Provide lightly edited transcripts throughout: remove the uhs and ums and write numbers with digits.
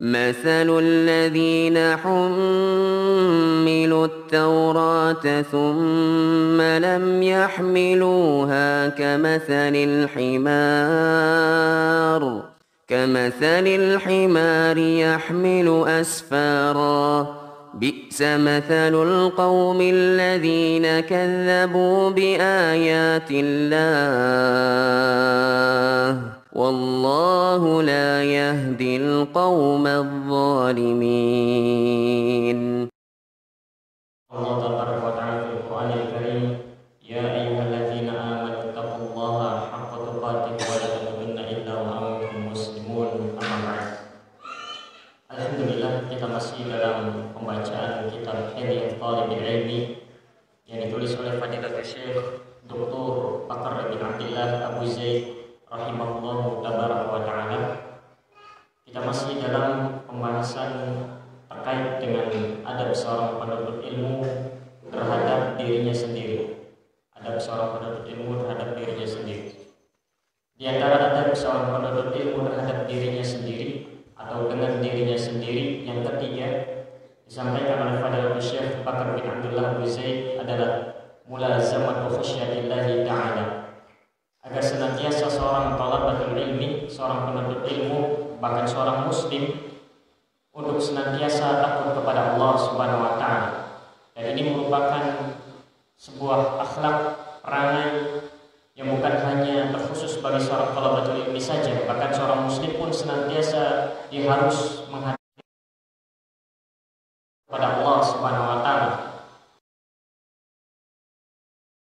مثل الذين حملوا التوراة ثم لم يحملوها كمثل الحمار يحمل أسفارا بئس مثل القوم الذين كذبوا بآيات الله والله لا يهدي القوم الظالمين. Allah Tabaraka wa Ta'ala fil Qur'anil Karim, ya ayyuhalladzina amanu taqullaha haqqa tuqatih wa la tamutunna illa wa antum muslimun. Amma ba'd. Alhamdulillah, kita masih dalam pembacaan kitab Hilyatul Thalibul Ilmi yang ditulis oleh Fadilatul Syekh Dr. Bakar bin Abdullah Abu Zaid rahimahullahu tabaraka wa ta'ala. Kita masih dalam pembahasan terkait dengan adab seorang penuntut ilmu terhadap dirinya sendiri. Adab seorang penuntut ilmu terhadap dirinya sendiri. Di antara adab seorang penuntut ilmu terhadap dirinya sendiri atau dengan dirinya sendiri yang ketiga disampaikan oleh Fadilatul Syekh Bakar bin Abdullah Abu Zaid adalah mulazamatu khasyatillahi ta'ala, agar senantiasa seorang thalabatul ilmi, seorang penuntut ilmu, bahkan seorang muslim untuk senantiasa takut kepada Allah Subhanahu wa Ta'ala. Dan ini merupakan sebuah akhlak perangai yang bukan hanya terkhusus bagi seorang thalabatul ilmi saja, bahkan seorang muslim pun senantiasa dia harus menghadapi kepada Allah Subhanahu wa Ta'ala.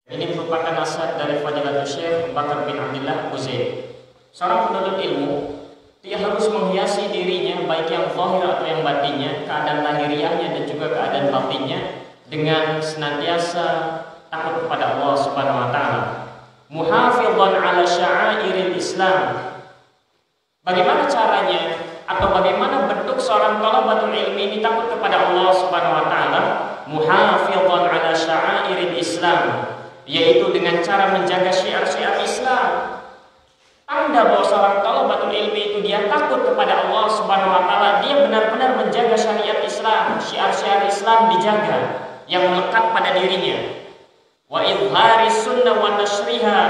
Ini merupakan nasihat dari Fadilatul Syekh Bakar bin Abdullah Abu Zaid. Seorang penuntut ilmu dia harus menghiasi dirinya, baik yang zahir atau yang batinnya, keadaan lahiriahnya dan juga keadaan batinnya, dengan senantiasa takut kepada Allah Subhanahu wa Ta'ala. Muhafizan ala sya'airil Islam. Bagaimana caranya atau bagaimana bentuk seorang thalabatul ilmi ini takut kepada Allah Subhanahu wa Ta'ala? Muhafizan ala sya'airil Islam, yaitu dengan cara menjaga syiar-syiar Islam. Tanda bahwa seorang thalabatul ilmi itu dia takut kepada Allah Subhanahu wa Ta'ala, dia benar-benar menjaga syariat Islam, syiar-syiar Islam dijaga yang melekat pada dirinya. Wa izhari sunnah wa nashriha.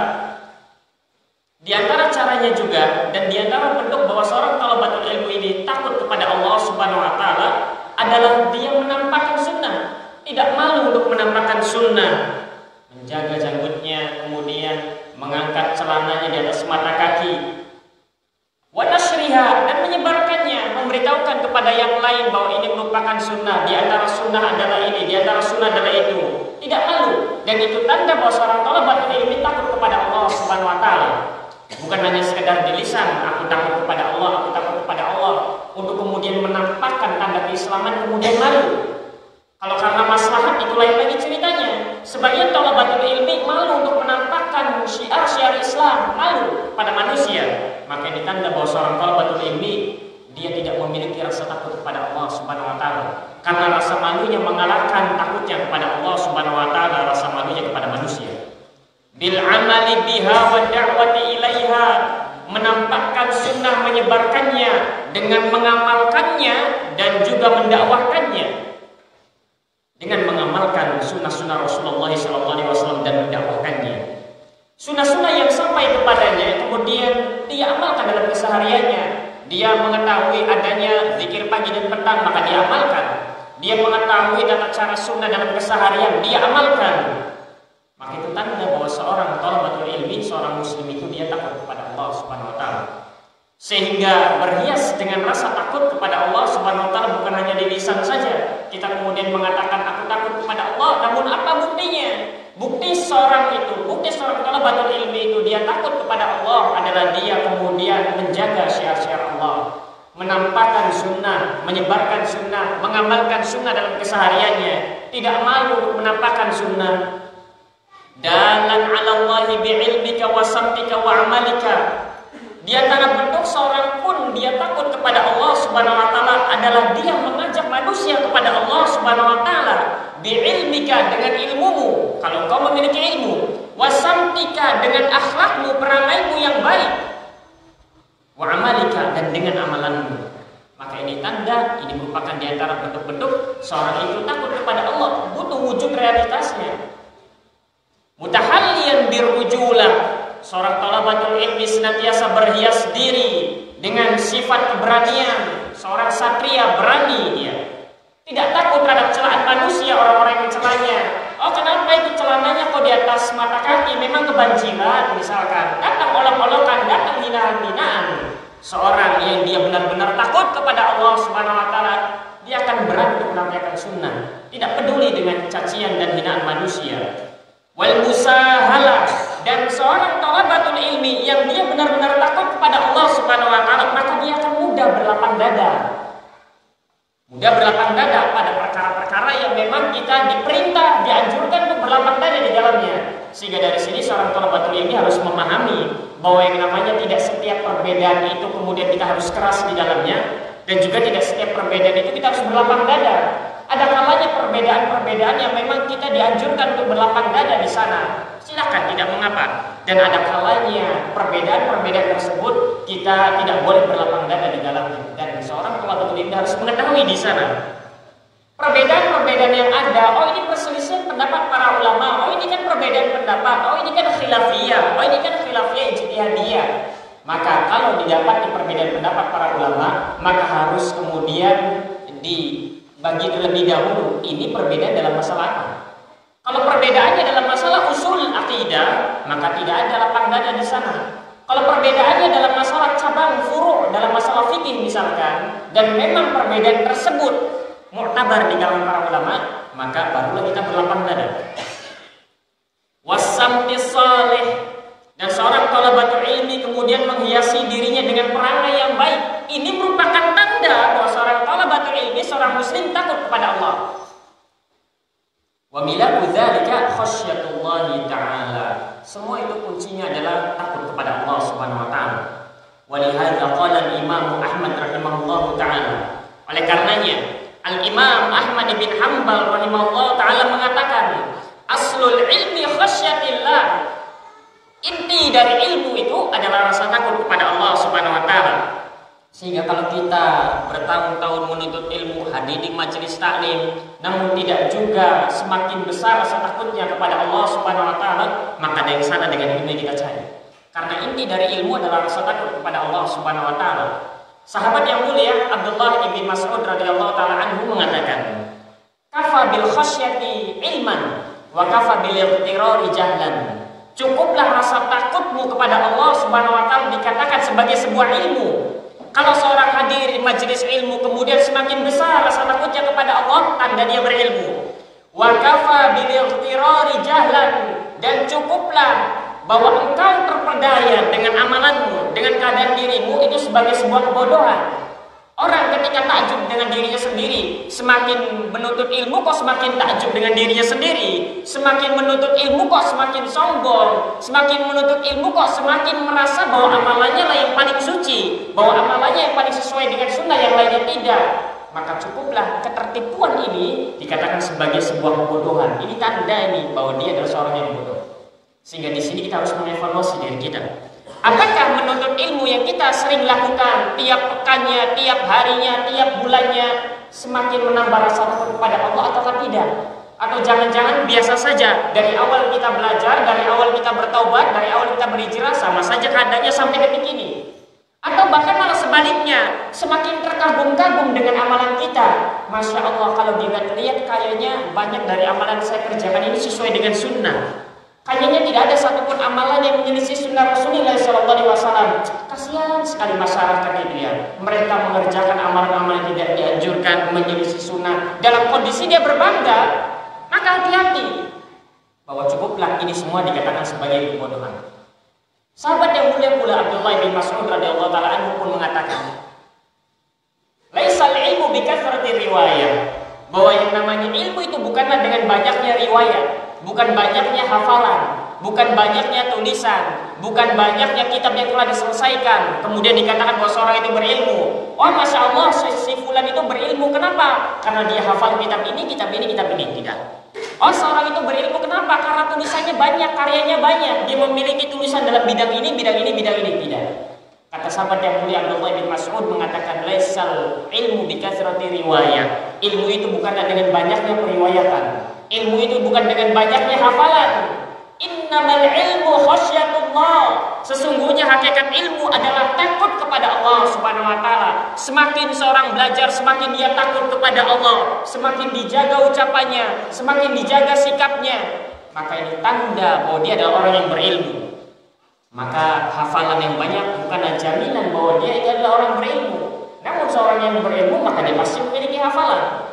Di antara caranya juga dan di antara bentuk bahwa seorang thalabatul ilmu ini takut kepada Allah Subhanahu wa Ta'ala adalah dia menampakkan sunnah, tidak malu untuk menampakkan sunnah, menjaga janggutnya, kemudian mengangkat celananya di atas mata kaki, wa nashriha, dan menyebarkannya, memberitahukan kepada yang lain bahwa ini merupakan sunnah, di antara sunnah adalah ini, di antara sunnah adalah itu. Tidak malu, dan itu tanda bahwa seorang thalabatul ilmi takut kepada Allah Subhanahu wa Ta'ala. Bukan hanya sekedar di lisan, aku takut kepada Allah, aku takut kepada Allah, untuk kemudian menampakkan tanda keislaman kemudian malu. Kalau karena maslahat itu lain lagi ceritanya. Sebagian thalabatul ilmi malu untuk menampakkan syiar-syiar Islam, malu pada manusia. Maka ini tanda bahwa seorang thalabatul ilmi dia tidak memiliki rasa takut kepada Allah Subhanahu wa Ta'ala. Karena rasa malunya mengalahkan takutnya kepada Allah Subhanahu wa Ta'ala, rasa malunya kepada manusia. Bil amali biha wa da'wati ilaiha, menampakkan sunnah, menyebarkannya dengan mengamalkannya dan juga mendakwahkannya. Dengan mengamalkan sunnah-sunnah Rasulullah SAW dan mendakwahkannya. Sunnah-sunnah yang sampai kepadanya kemudian dia amalkan dalam kesehariannya. Dia mengetahui adanya zikir pagi dan petang, maka dia amalkan. Dia mengetahui tata cara sunnah dalam keseharian, dia amalkan. Maka itu tanda bahwa seorang thalabatul ilmi, seorang muslim itu dia takut kepada Allah Subhanahu wa Ta'ala. Sehingga berhias dengan rasa takut kepada Allah Subhanahu wa Ta'ala bukan hanya di lisan saja. Kita kemudian mengatakan aku takut kepada Allah, namun apa buktinya? Bukti seorang thalabatul ilmi itu dia takut kepada Allah adalah dia kemudian menjaga syiar-syiar Allah, menampakkan sunnah, menyebarkan sunnah, mengamalkan sunnah dalam kesehariannya, tidak malu untuk menampakkan sunnah. Dalan 'ala Allahi bi'ilmika wa samtika wa 'amalika. Di antara bentuk seorang pun dia takut kepada Allah Subhanahu wa Ta'ala adalah dia mengajak manusia kepada Allah Subhanahu wa Ta'ala bi'ilmika, dengan ilmumu kalau kau memiliki ilmu, wasamtika, dengan akhlakmu, perangaimu yang baik, wa amalika, dan dengan amalanmu. Maka ini tanda, ini merupakan di antara bentuk-bentuk seorang itu takut kepada Allah, butuh wujud realitasnya. Mutahalliyan birujulah, seorang talabatul ilmi senantiasa berhias diri dengan sifat keberanian, seorang satria berani dia. Tidak takut terhadap celaan manusia, orang-orang yang mencelanya. Oh, kenapa itu celananya kok di atas mata kaki? Memang kebanjiran misalkan. Datang olok-olokan, datang hinaan-hinaan. Seorang yang dia benar-benar takut kepada Allah Subhanahu wa taala, dia akan berani untuk menyampaikan sunnah, tidak peduli dengan cacian dan hinaan manusia. Wal musahalah, dan seorang thalabatul ilmi yang dia benar-benar takut kepada Allah Subhanahu wa taala, maka dia akan mudah berlapang dada. Mudah berlapang dada pada perkara-perkara yang memang kita diperintah, dianjurkan untuk berlapang dada di dalamnya. Sehingga dari sini seorang thalabatul ilmi harus memahami bahwa yang namanya tidak setiap perbedaan itu kemudian kita harus keras di dalamnya, dan juga tidak setiap perbedaan itu kita harus berlapang dada. Ada kalanya perbedaan-perbedaan yang memang kita dianjurkan untuk berlapang dada di sana, silakan, tidak mengapa. Dan ada kalanya perbedaan-perbedaan tersebut kita tidak boleh berlapang dada di dalamnya. Dan seorang thalabatul ilmi harus mengetahui di sana perbedaan-perbedaan yang ada. Oh, ini perselisihan pendapat para ulama. Oh, ini kan perbedaan pendapat. Oh, ini kan khilafiyah. Oh, ini kan khilafiyah ijtihadiyah. Maka kalau didapati perbedaan pendapat para ulama, maka harus kemudian dibagi terlebih dahulu. Ini perbedaan dalam masalah apa? Kalau perbedaannya dalam masalah usul akidah, maka tidak ada lapang dada di sana. Kalau perbedaannya dalam masalah cabang furu', dalam masalah fikih misalkan, dan memang perbedaan tersebut mu'tabar di kalangan para ulama, maka barulah kita berlapang dada. Wasamti salih, dan seorang thalabatul ilmi kemudian menghiasi dirinya dengan perangai yang baik. Ini merupakan tanda bahwa seorang thalabatul ilmi, seorang muslim takut kepada Allah. Wa milaku dzalika khasyatullahi ta'ala. Semua itu kuncinya adalah takut kepada Allah Subhanahu wa taala. Wa lihadza qala Imam Ahmad rahimahullahu taala. Oleh karenanya Al-Imam Ahmad bin Hanbal rahimahullah ta'ala mengatakan, aslul ilmi khasyatillah. Inti dari ilmu itu adalah rasa takut kepada Allah Subhanahu wa ta'ala. Sehingga kalau kita bertahun-tahun menuntut ilmu, hadir di majelis taklim, namun tidak juga semakin besar rasa takutnya kepada Allah Subhanahu wa ta'ala, maka dari sana dengan ilmu kita cari. Karena inti dari ilmu adalah rasa takut kepada Allah Subhanahu wa ta'ala. Sahabat yang mulia Abdullah bin Mas'ud radhiyallahu taala anhu mengatakan, "Kafa bil khasyati ilman wa kafa bil ightirari jahlan." Cukuplah rasa takutmu kepada Allah Subhanahu wa taala dikatakan sebagai sebuah ilmu. Kalau seorang hadir di majelis ilmu kemudian semakin besar rasa takutnya kepada Allah, tanda dia berilmu. Wa kafa bil ightirari jahlan, dan cukuplah bahwa engkau terperdaya dengan amalanmu, dengan keadaan dirimu itu sebagai sebuah kebodohan. Orang ketika takjub dengan dirinya sendiri, semakin menuntut ilmu kok semakin takjub dengan dirinya sendiri, semakin menuntut ilmu kok semakin sombong, semakin menuntut ilmu kok semakin merasa bahwa amalannya lah yang paling suci, bahwa amalannya yang paling sesuai dengan sunnah, yang lainnya tidak. Maka cukuplah ketertipuan ini dikatakan sebagai sebuah kebodohan. Ini tanda ini bahwa dia adalah seorang yang bodoh. Sehingga di sini kita harus mengevaluasi diri kita. Apakah menuntut ilmu yang kita sering lakukan tiap pekannya, tiap harinya, tiap bulannya semakin menambah rasa takut kepada Allah ataukah tidak? Atau jangan-jangan biasa saja, dari awal kita belajar, dari awal kita bertaubat, dari awal kita berhijrah sama saja keadaannya sampai detik ini? Atau bahkan malah sebaliknya, semakin terkagum-kagum dengan amalan kita. Masya Allah, kalau dilihat kayaknya banyak dari amalan saya kerjakan ini sesuai dengan sunnah. Kayaknya tidak ada satupun amalan yang menyelisih sunnah Rasulullah SAW. Kasihan sekali masyarakat ini ya. Mereka mengerjakan amalan-amalan yang tidak dianjurkan, menyelisih sunnah. Dalam kondisi dia berbangga, maka hati-hati bahwa cukuplah ini semua dikatakan sebagai kebodohan. Sahabat yang mulia pula Abdullah bin Mas'ud radhiyallahu taala anhu pun mengatakan, "Laisal ilmu bikathrati riwayah." Bahwa yang namanya ilmu itu bukanlah dengan banyaknya riwayat, bukan banyaknya hafalan, bukan banyaknya tulisan, bukan banyaknya kitab yang telah diselesaikan kemudian dikatakan bahwa seorang itu berilmu. Oh, masya Allah, si fulan itu berilmu. Kenapa? Karena dia hafal kitab ini, kitab ini, kitab ini. Tidak. Oh, seorang itu berilmu kenapa? Karena tulisannya banyak, karyanya banyak. Dia memiliki tulisan dalam bidang ini, bidang ini, bidang ini. Tidak. Kata sahabat yang mulia Abdullah bin Mas'ud mengatakan, laisal ilmu bikathrati riwayah. Ilmu itu bukanlah dengan banyaknya periwayatan. Ilmu itu bukan dengan banyaknya hafalan. Innamal ilmu khasyatullah. Sesungguhnya hakikat ilmu adalah takut kepada Allah Subhanahu wa taala. Semakin seorang belajar, semakin dia takut kepada Allah, semakin dijaga ucapannya, semakin dijaga sikapnya, maka ini tanda bahwa dia adalah orang yang berilmu. Maka hafalan yang banyak bukanlah jaminan bahwa dia adalah orang berilmu. Namun seorang yang berilmu maka dia pasti memiliki hafalan.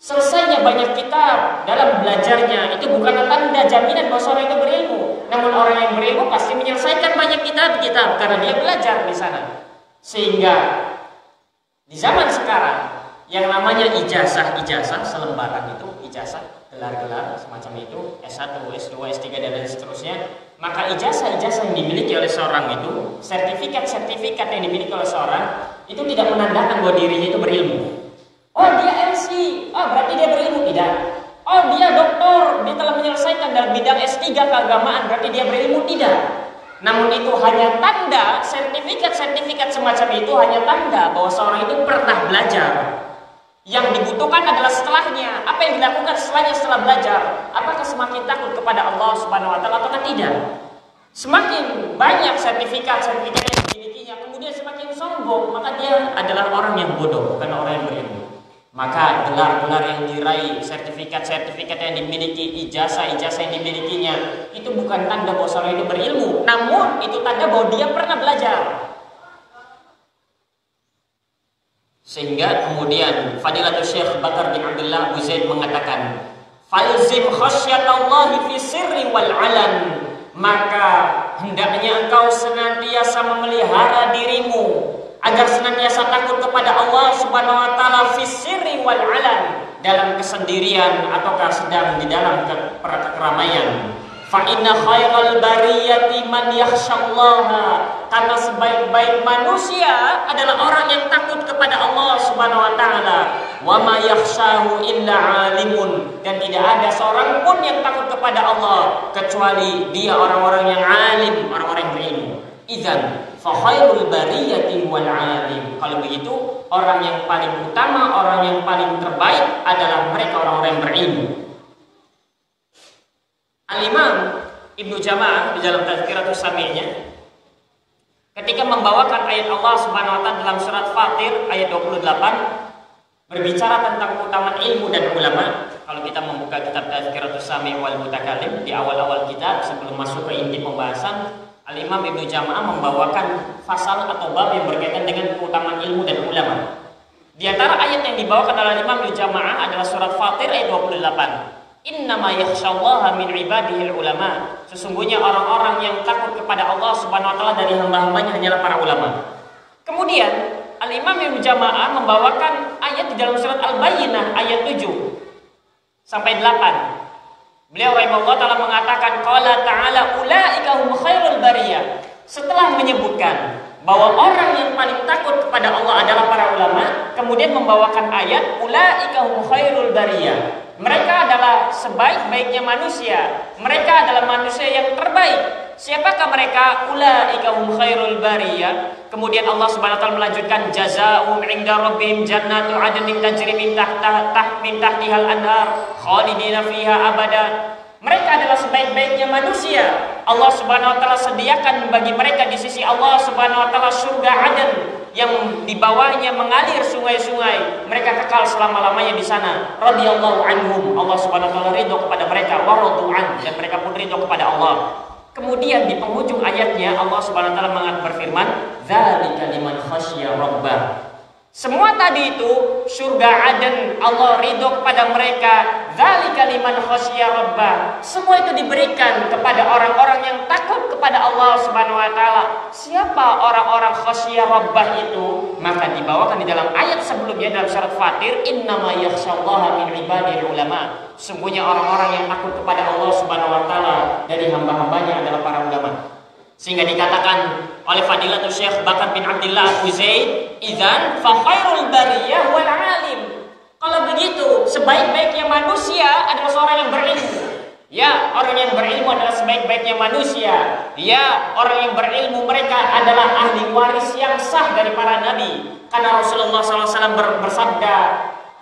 Selesainya banyak kitab dalam belajarnya itu bukanlah tanda jaminan bahwa seorang itu berilmu. Namun orang yang berilmu pasti menyelesaikan banyak kitab-kitab karena dia belajar di sana. Sehingga di zaman sekarang yang namanya ijazah selembaran itu, ijazah, gelar-gelar semacam itu, S1, S2, S3 dan lain seterusnya. Maka ijazah-ijazah yang dimiliki oleh seorang itu, sertifikat-sertifikat yang dimiliki oleh seorang itu tidak menandakan bahwa dirinya itu berilmu. Oh dia MC, berarti dia berilmu. Tidak. Oh dia doktor, dia telah menyelesaikan dalam bidang S3 keagamaan, berarti dia berilmu. Tidak. Namun itu hanya tanda, sertifikat-sertifikat semacam itu hanya tanda bahwa seorang itu pernah belajar. Yang dibutuhkan adalah setelahnya. Apa yang dilakukan setelahnya setelah belajar? Apakah semakin takut kepada Allah Subhanahu wa taala atau tidak? Semakin banyak sertifikat-sertifikat yang dimilikinya, kemudian semakin sombong, maka dia adalah orang yang bodoh, bukan orang yang berilmu. Maka gelar-gelar yang diraih, sertifikat-sertifikat yang dimiliki, ijazah-ijazah yang dimilikinya, itu bukan tanda bahwa seorang itu berilmu, namun itu tanda bahwa dia pernah belajar. Sehingga kemudian Fadilatul Syekh Bakar bin Abdullah Abu Zaid mengatakan, falzim khasyatallahi fi sirri wal alan. Maka hendaknya engkau senantiasa memelihara dirimu agar senantiasa takut kepada Allah Subhanahu wa taala fi sirri wal alan, dalam kesendirian ataukah sedang di dalam keramaian. Fa inna khairal bariyati man yakhshallaha. Karena sebaik-baik manusia adalah orang yang takut kepada Allah Subhanahu wa taala. Wa ma yakhshahu illa alimun. Dan tidak ada seorang pun yang takut kepada Allah kecuali dia orang-orang yang alim, orang-orang yang berilmu. Idzan fa khairul bariyati wal alim. Kalau begitu, orang yang paling utama, orang yang paling terbaik adalah mereka orang-orang yang berilmu. Al-Imam Ibnu Jama'ah di dalam Tazkiratus Sami'nya ketika membawakan ayat Allah Subhanahu wa taala dalam surat Fatir ayat 28 berbicara tentang keutamaan ilmu dan ulama. Kalau kita membuka kitab Tazkiratus Sami' wal Mutakallim di awal-awal kitab sebelum masuk ke inti pembahasan, Al-Imam Ibnu Jama'ah membawakan fasal atau bab yang berkaitan dengan keutamaan ilmu dan ulama. Di antara ayat yang dibawakan oleh Imam Ibnu Jama'ah adalah surat Fatir ayat 28. Innama yakhshallaha min ibadihil ulama. Sesungguhnya orang-orang yang takut kepada Allah Subhanahu wa taala dari hamba-hambanya hanyalah para ulama. Kemudian Al-Imam Ibnu Jama'ah membawakan ayat di dalam surat Al-Bayyinah ayat 7 sampai 8. Beliau rahimahullah taala mengatakan qala ta'ala ulaika hum khairul bariyah. Setelah menyebutkan bahwa orang yang paling takut kepada Allah adalah para ulama, kemudian membawakan ayat ulaika hum khairul bariyah. Mereka adalah sebaik-baiknya manusia. Mereka adalah manusia yang terbaik. Siapakah mereka? Ulaika hum khairul bariyah. Kemudian Allah Subhanahu wa taala melanjutkan jazaa'uhum 'inda rabbihim jannatu 'adnin tajri min tahtihal anhar khalidina fiha abada. Mereka adalah sebaik-baiknya manusia. Allah Subhanahu wa taala sediakan bagi mereka di sisi Allah Subhanahu wa taala surga Aden yang di bawahnya mengalir sungai-sungai. Mereka kekal selama-lamanya di sana. Radhiyallahu anhum. Allah Subhanahu wa taala ridho kepada mereka, wa radu'an, dan mereka pun ridho kepada Allah. Kemudian di penghujung ayatnya Allah Subhanahu wa taala berfirman, dzalika liman khasyya rabbah. Semua tadi itu surga Aden, Allah ridho kepada mereka. Dzalika liman khasyya rabbah. Semua itu diberikan kepada orang-orang yang takut kepada Allah Subhanahu wa taala. Siapa orang-orang khasyya rabbah itu? Maka dibawakan di dalam ayat sebelumnya dalam surat Fatir, innama yakhsyallaha min ibadil ulama. Sungguhnya orang-orang yang takut kepada Allah Subhanahu wa taala dari hamba-hambanya adalah para ulama. Sehingga dikatakan oleh Fadilatul Syekh Bakar bin Abdullah Abu Zaid, idzan fa khairul bariyah wal alim. Kalau begitu, sebaik-baiknya manusia adalah seorang yang berilmu. Ya, orang yang berilmu adalah sebaik-baiknya manusia. Ya, orang yang berilmu mereka adalah ahli waris yang sah dari para nabi. Karena Rasulullah SAW bersabda,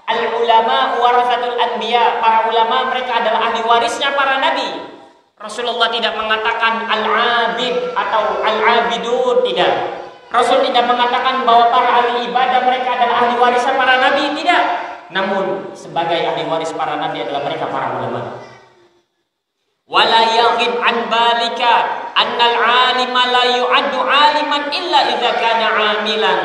al-ulama warathatul anbiya. Para ulama mereka adalah ahli warisnya para nabi. Rasulullah tidak mengatakan al-abid atau al-abidun, tidak. Rasul tidak mengatakan bahwa para ahli ibadah mereka adalah ahli warisan para nabi, tidak. Namun sebagai ahli waris para nabi adalah mereka para ulama. Wala yaghib an balika annal 'alima la yu'addu 'aliman illa idza kana 'amilan.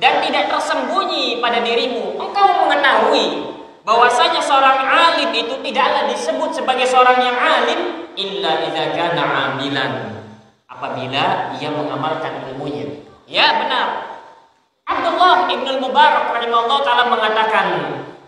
Dan tidak tersembunyi pada dirimu, engkau mengetahui bahwasanya seorang alim itu tidaklah disebut sebagai seorang yang alim illa idza kana 'amilan, apabila ia mengamalkan ilmunya. Ya, benar. Abdullah ibn al-Mubarak rahimahullah ta'ala mengatakan,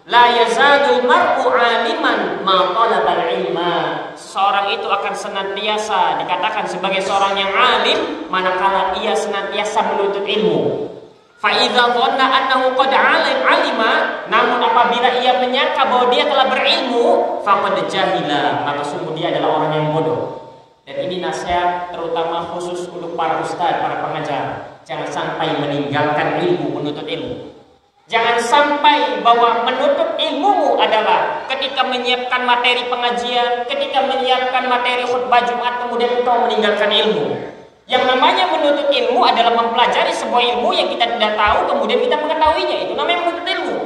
la yazalul mar'u 'aliman ma talabal ilma. Seorang itu akan senantiasa dikatakan sebagai seorang yang alim manakala ia senantiasa menuntut ilmu. Fa idza dhanna annahu qad 'alima, namun apabila ia menyangka bahwa dia telah berilmu, faqad jahila, maka sungguh dia adalah orang yang bodoh. Dan ini nasihat terutama khusus untuk para ustadz, para pengajar. Jangan sampai meninggalkan ilmu, menuntut ilmu. Jangan sampai bahwa menuntut ilmumu adalah ketika menyiapkan materi pengajian, ketika menyiapkan materi khutbah Jumat, kemudian engkau meninggalkan ilmu. Yang namanya menuntut ilmu adalah mempelajari sebuah ilmu yang kita tidak tahu, kemudian kita mengetahuinya. Itu namanya menuntut ilmu.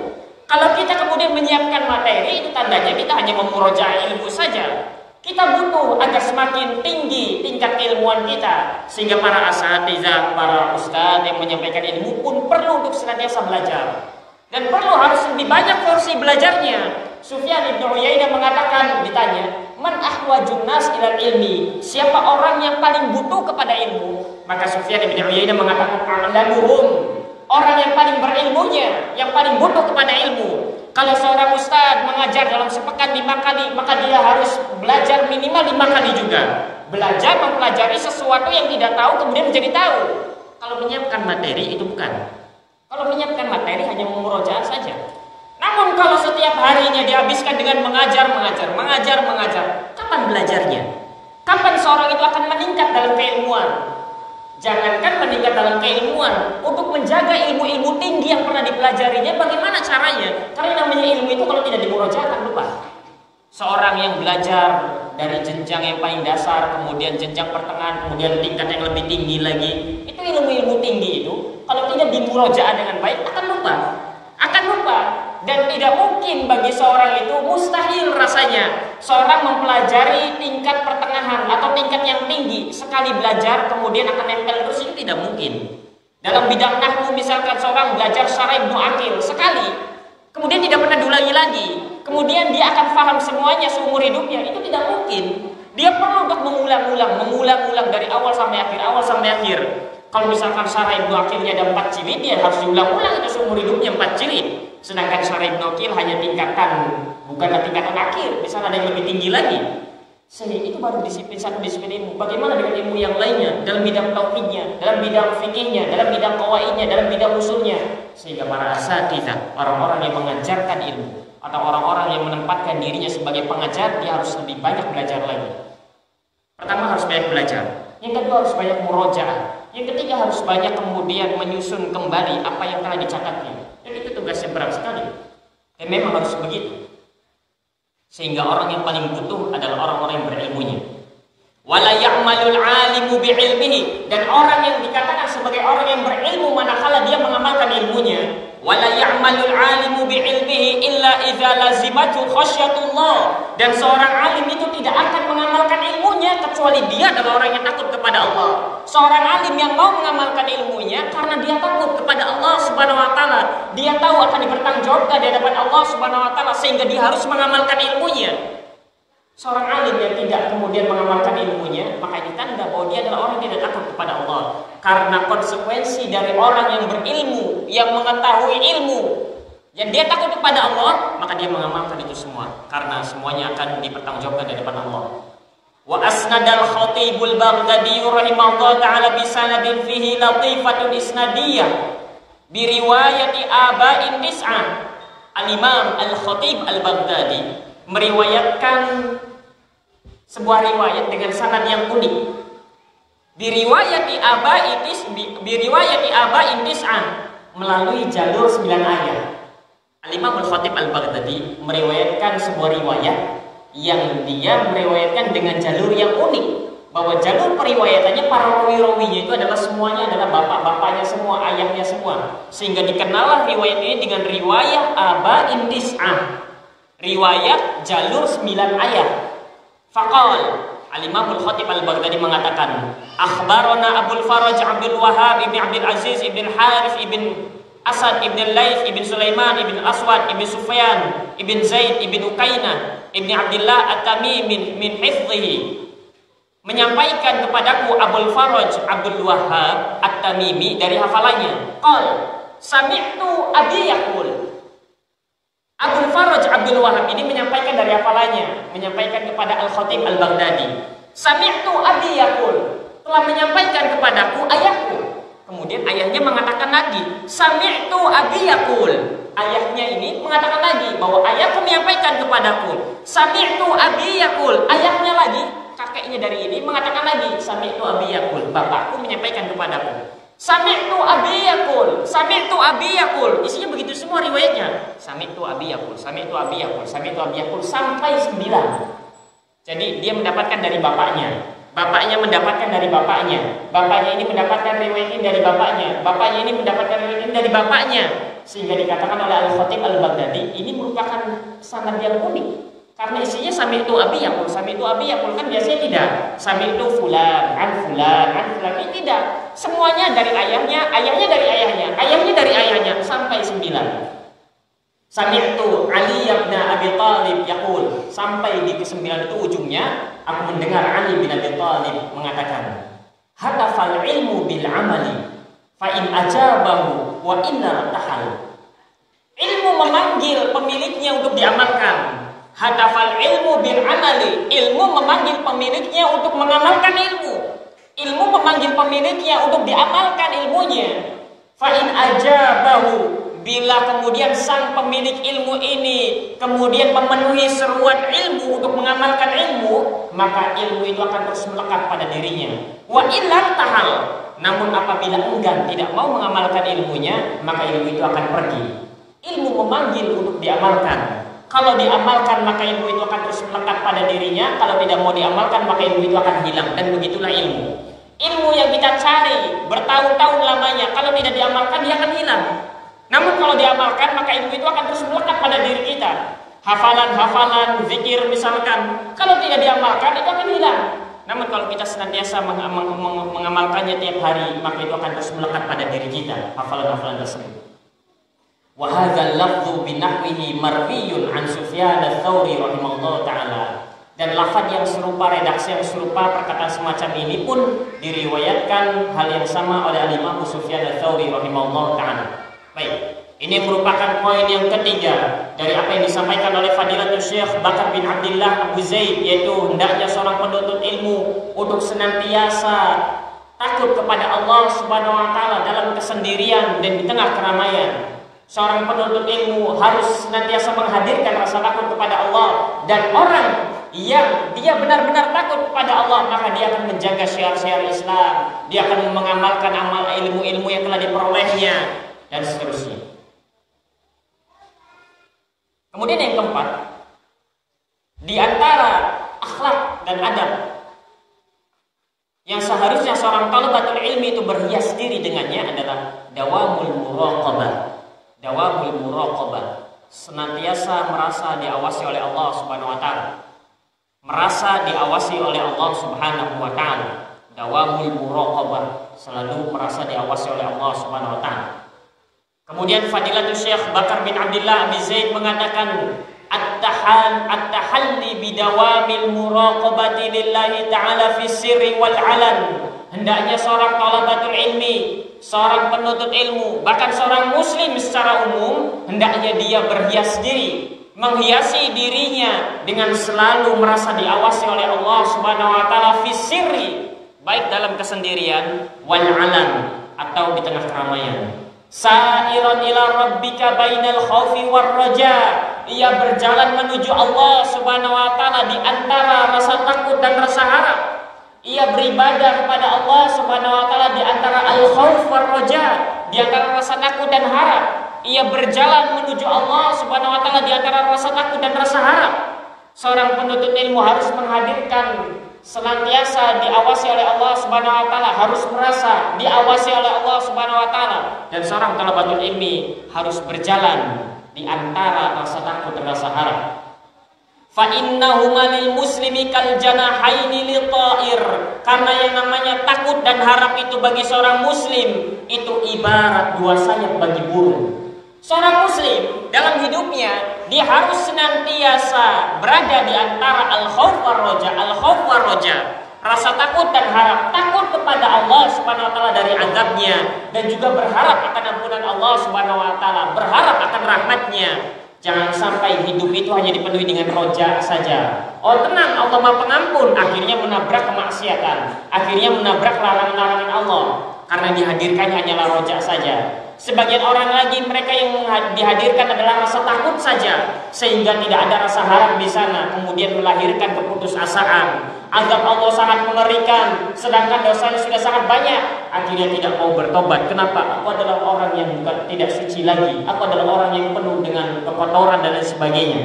Kalau kita kemudian menyiapkan materi, itu tandanya kita hanya memurojaah ilmu saja. Kita butuh agar semakin tinggi tingkat keilmuan kita, sehingga para asatizah, para ustadz yang menyampaikan ilmu pun perlu untuk senantiasa belajar, dan perlu harus lebih banyak porsi belajarnya. Sufyan bin Uyainah mengatakan, ditanya, man ahwajun nas ilal ilmi, siapa orang yang paling butuh kepada ilmu? Maka Sufyan bin Uyainah mengatakan, a'lamuhum, orang yang paling berilmunya, yang paling butuh kepada ilmu. Kalau seorang ustadz mengajar dalam sepekan 5 kali, maka dia harus belajar minimal 5 kali juga. Belajar mempelajari sesuatu yang tidak tahu kemudian menjadi tahu. Kalau menyiapkan materi itu bukan. Kalau menyiapkan materi hanya memurojaah saja. Namun kalau setiap harinya dihabiskan dengan mengajar, kapan belajarnya? Kapan seorang itu akan meningkat dalam keilmuan? Jangankan meningkat dalam keilmuan, untuk menjaga ilmu-ilmu tinggi yang pernah dipelajarinya, bagaimana caranya? Karena namanya ilmu itu kalau tidak dimurojaah akan lupa. Seorang yang belajar dari jenjang yang paling dasar, kemudian jenjang pertengahan, kemudian tingkat yang lebih tinggi lagi, itu ilmu-ilmu tinggi itu kalau tidak dimurojaah dengan baik akan lupa. Dan tidak mungkin bagi seorang itu, mustahil rasanya seorang mempelajari tingkat pertengahan atau tingkat yang tinggi, sekali belajar kemudian akan nempel terus, itu tidak mungkin. Dalam bidang nahwu misalkan seorang belajar syarah Ibnu Aqil sekali, kemudian tidak pernah diulangi lagi, kemudian dia akan paham semuanya seumur hidupnya, itu tidak mungkin. Dia perlu untuk mengulang-ulang dari awal sampai akhir. Kalau misalkan syarah Ibnu Aqilnya ada 4 jilid, dia harus diulang-ulang itu seumur hidupnya 4 jilid. Sedangkan syarah Ibnu Aqil hanya bukanlah tingkatan akhir, misalnya ada yang lebih tinggi lagi. Sehingga itu baru satu disiplin ilmu. Bagaimana dengan ilmu yang lainnya, dalam bidang tauhidnya, dalam bidang fikihnya, dalam bidang qawaidnya, dalam bidang usulnya. Sehingga para asatidz, orang-orang yang mengajarkan ilmu atau orang-orang yang menempatkan dirinya sebagai pengajar, dia harus lebih banyak belajar lagi. Pertama harus banyak belajar, yang kedua harus banyak murojaah, yang ketiga harus banyak kemudian menyusun kembali apa yang telah dicatatnya. Dan itu tugasnya berat sekali. Dan memang harus begitu. Sehingga orang yang paling butuh adalah orang-orang yang berilmunya. Wala ya'malul 'alimu bi'ilmihi, dan orang yang dikatakan sebagai orang yang berilmu manakala dia mengamalkan ilmunya. Wala ya'malul 'alimu bi'ilmihi illa idza lazimatu khasyatullah, dan seorang alim itu tidak akan mengamalkan ilmunya kecuali dia adalah orang yang takut kepada Allah. Seorang alim yang mau mengamalkan ilmunya karena dia takut kepada Allah Subhanahu wa taala, dia tahu akan dipertanggungjawabkan di hadapan Allah Subhanahu wa taala, sehingga dia harus mengamalkan ilmunya. Seorang alim yang tidak kemudian mengamalkan ilmunya, maka ini tanda bahwa dia adalah orang yang tidak takut kepada Allah. Karena konsekuensi dari orang yang berilmu, yang mengetahui ilmu, dan dia takut kepada Allah, maka dia mengamalkan itu semua, karena semuanya akan dipertanggungjawabkan di hadapan Allah. Wa asnadal khatibul Baghdadi rahimahullah ta'ala bisanadin fihi latifatun isnadiyah biriwayati aba'in tis'ah. Al-Imam Al-Khatib Al-Baghdadi meriwayatkan sebuah riwayat dengan sanad yang unik. Biriwayati Aba Intis'an, melalui jalur 9 ayat. Al-Imam Al-Khatib Al-Baghdadi meriwayatkan sebuah riwayat yang dia meriwayatkan dengan jalur yang unik. Bahwa jalur periwayatannya para rawi-rawinya itu adalah semuanya adalah bapak-bapaknya semua, ayahnya semua. Sehingga dikenallah riwayat ini dengan riwayat Aba Intis'an, riwayat jalur 9 ayat. Faqal, Al-Imam Al-Khatib Al-Baghdadi mengatakan, akhbarana Abul Faraj Abdul Wahhab ibn Abdul Aziz ibn Harith ibn Asad ibn Laith ibn Sulaiman ibn Aswad ibn Sufyan ibn Zaid ibn Uqainah ibn Abdullah At-Tamimi min hifdhihi, menyampaikan kepadaku Abul Faraj Abdul Wahhab At-Tamimi dari hafalannya. Qal, sami'tu abi yaqul. Abul Faraj Abdul Wahhab ini menyampaikan dari hafalannya, menyampaikan kepada Al-Khatib Al-Baghdadi. Sami'tu abi yaqul, telah menyampaikan kepadaku ayahku. Kemudian ayahnya mengatakan lagi, sami'tu abi yaqul. Ayahnya ini mengatakan lagi bahwa ayahku menyampaikan kepadaku. Sami'tu abi yaqul. Ayahnya lagi, kakeknya dari ini mengatakan lagi, sami'tu abi yaqul. Bapakku menyampaikan kepadaku. Sami'tu abi yaqul, sami'tu abi yaqul. Isinya begitu semua riwayatnya. Sami'tu abi yaqul, sami'tu abi yaqul, sami'tu abi yaqul sampai 9. Jadi dia mendapatkan dari bapaknya. Bapaknya mendapatkan dari bapaknya. Bapaknya ini mendapatkan riwayat ini dari bapaknya. Bapaknya ini mendapatkan riwayat ini dari bapaknya. Sehingga dikatakan oleh Al-Khatib Al-Baghdadi, ini merupakan sanad yang unik. Karena isinya sami'tu abi yaqul, sami'tu abi yaqul, kan biasanya tidak. Sami'tu fulan, an fulan, ini tidak. Semuanya dari ayahnya, ayahnya dari ayahnya, ayahnya dari ayahnya sampai 9. Sami'tu Ali bin Abi Thalib yaqul, sampai di ke-9 itu ujungnya aku mendengar Ali bin Abi Thalib mengatakan, hatafal ilmu bil amali fa in ajabahu wa inna tahal. Ilmu memanggil pemiliknya untuk diamalkan. Hadafal ilmu bil amali, ilmu memanggil pemiliknya untuk mengamalkan ilmu. Ilmu memanggil pemiliknya untuk diamalkan ilmunya. Fa in ajabahu, bila kemudian sang pemilik ilmu ini kemudian memenuhi seruan ilmu untuk mengamalkan ilmu, maka ilmu itu akan terus melekat pada dirinya. Wa illa tahal, namun apabila enggan tidak mau mengamalkan ilmunya, maka ilmu itu akan pergi. Ilmu memanggil untuk diamalkan. Kalau diamalkan maka ilmu itu akan terus melekat pada dirinya. Kalau tidak mau diamalkan maka ilmu itu akan hilang. Dan begitulah ilmu. Ilmu yang kita cari bertahun-tahun lamanya, kalau tidak diamalkan dia akan hilang. Namun kalau diamalkan maka ilmu itu akan terus melekat pada diri kita. Hafalan-hafalan, zikir misalkan, kalau tidak diamalkan itu akan hilang. Namun kalau kita senantiasa mengamalkannya tiap hari, maka itu akan terus melekat pada diri kita, hafalan-hafalan tersebut. Wa hadzal lafdhu binahwihi marwiyun an Sufyan ats-Tsauri rahimahullah taala. Dan lafaz yang serupa, redaksi yang serupa, perkataan semacam ini pun diriwayatkan hal yang sama oleh Imam Sufyan ats-Tsauri rahimahullah taala. Baik, ini merupakan poin yang ketiga dari apa yang disampaikan oleh Fadilatul Syekh Bakar bin Abdullah Abu Zaid, yaitu hendaknya seorang penuntut ilmu untuk senantiasa takut kepada Allah Subhanahu wa taala dalam kesendirian dan di tengah keramaian. Seorang penuntut ilmu harus senantiasa menghadirkan rasa takut kepada Allah, dan orang yang dia benar-benar takut kepada Allah maka dia akan menjaga syiar-syiar Islam, dia akan mengamalkan amal ilmu-ilmu yang telah diperolehnya dan seterusnya. Kemudian yang keempat, di antara akhlak dan adab yang seharusnya seorang thalabatul ilmi itu berhias diri dengannya adalah dawamul muraqabah. Dawamul muraqabah, senantiasa merasa diawasi oleh Allah Subhanahu wa taala. Merasa diawasi oleh Allah Subhanahu wa taala. Dawamul muraqabah, selalu merasa diawasi oleh Allah Subhanahu wa taala. Kemudian Fadilatul Syekh Bakar bin Abdullah Abi Zaid mengatakan, at-tahalli bidawamil muraqabati lillahi ta'ala fi sirri wal alan. Hendaknya seorang thalabatul ilmi, seorang penuntut ilmu, bahkan seorang muslim secara umum, hendaknya dia berhias diri, menghiasi dirinya dengan selalu merasa diawasi oleh Allah Subhanahu wa taala fi sirri, baik dalam kesendirian, wal alan, atau di tengah keramaian. Sa'iran ila rabbika bainal khaufi war raja. Ia berjalan menuju Allah Subhanahu wa taala di antara rasa takut dan rasa harap. Ia beribadah kepada Allah Subhanahu wa taala di antara al-khauf war raja, di antara rasa takut dan harap. Ia berjalan menuju Allah Subhanahu wa taala di antara rasa takut dan rasa harap. Seorang penuntut ilmu harus menghadirkan senantiasa diawasi oleh Allah Subhanahu wa taala, harus merasa diawasi oleh Allah Subhanahu wa taala, dan seorang talabatul ilmi harus berjalan di antara rasa takut dan rasa harap. Fa innahuma lil muslimi kal janahaini li ta'ir. Karena yang namanya takut dan harap itu bagi seorang muslim itu ibarat dua sayap bagi burung. Seorang muslim dalam hidupnya dia harus senantiasa berada di antara al-khauf war raja, al-khauf war raja, rasa takut dan harap, takut kepada Allah Subhanahu wa taala dari azabnya dan juga berharap akan ampunan Allah Subhanahu wa taala, berharap akan rahmatnya. Jangan sampai hidup itu hanya dipenuhi dengan roja saja. Oh tenang, Allah Maha Pengampun, akhirnya menabrak kemaksiatan, akhirnya menabrak larangan-larangan Allah karena dihadirkannya hanyalah roja saja. Sebagian orang lagi mereka yang dihadirkan adalah rasa takut saja, sehingga tidak ada rasa harap di sana, kemudian melahirkan keputusasaan. Azab Allah sangat mengerikan, sedangkan dosanya sudah sangat banyak. Akhirnya tidak mau bertobat. Kenapa? Aku adalah orang yang tidak suci lagi. Aku adalah orang yang penuh dengan kekotoran dan lain sebagainya.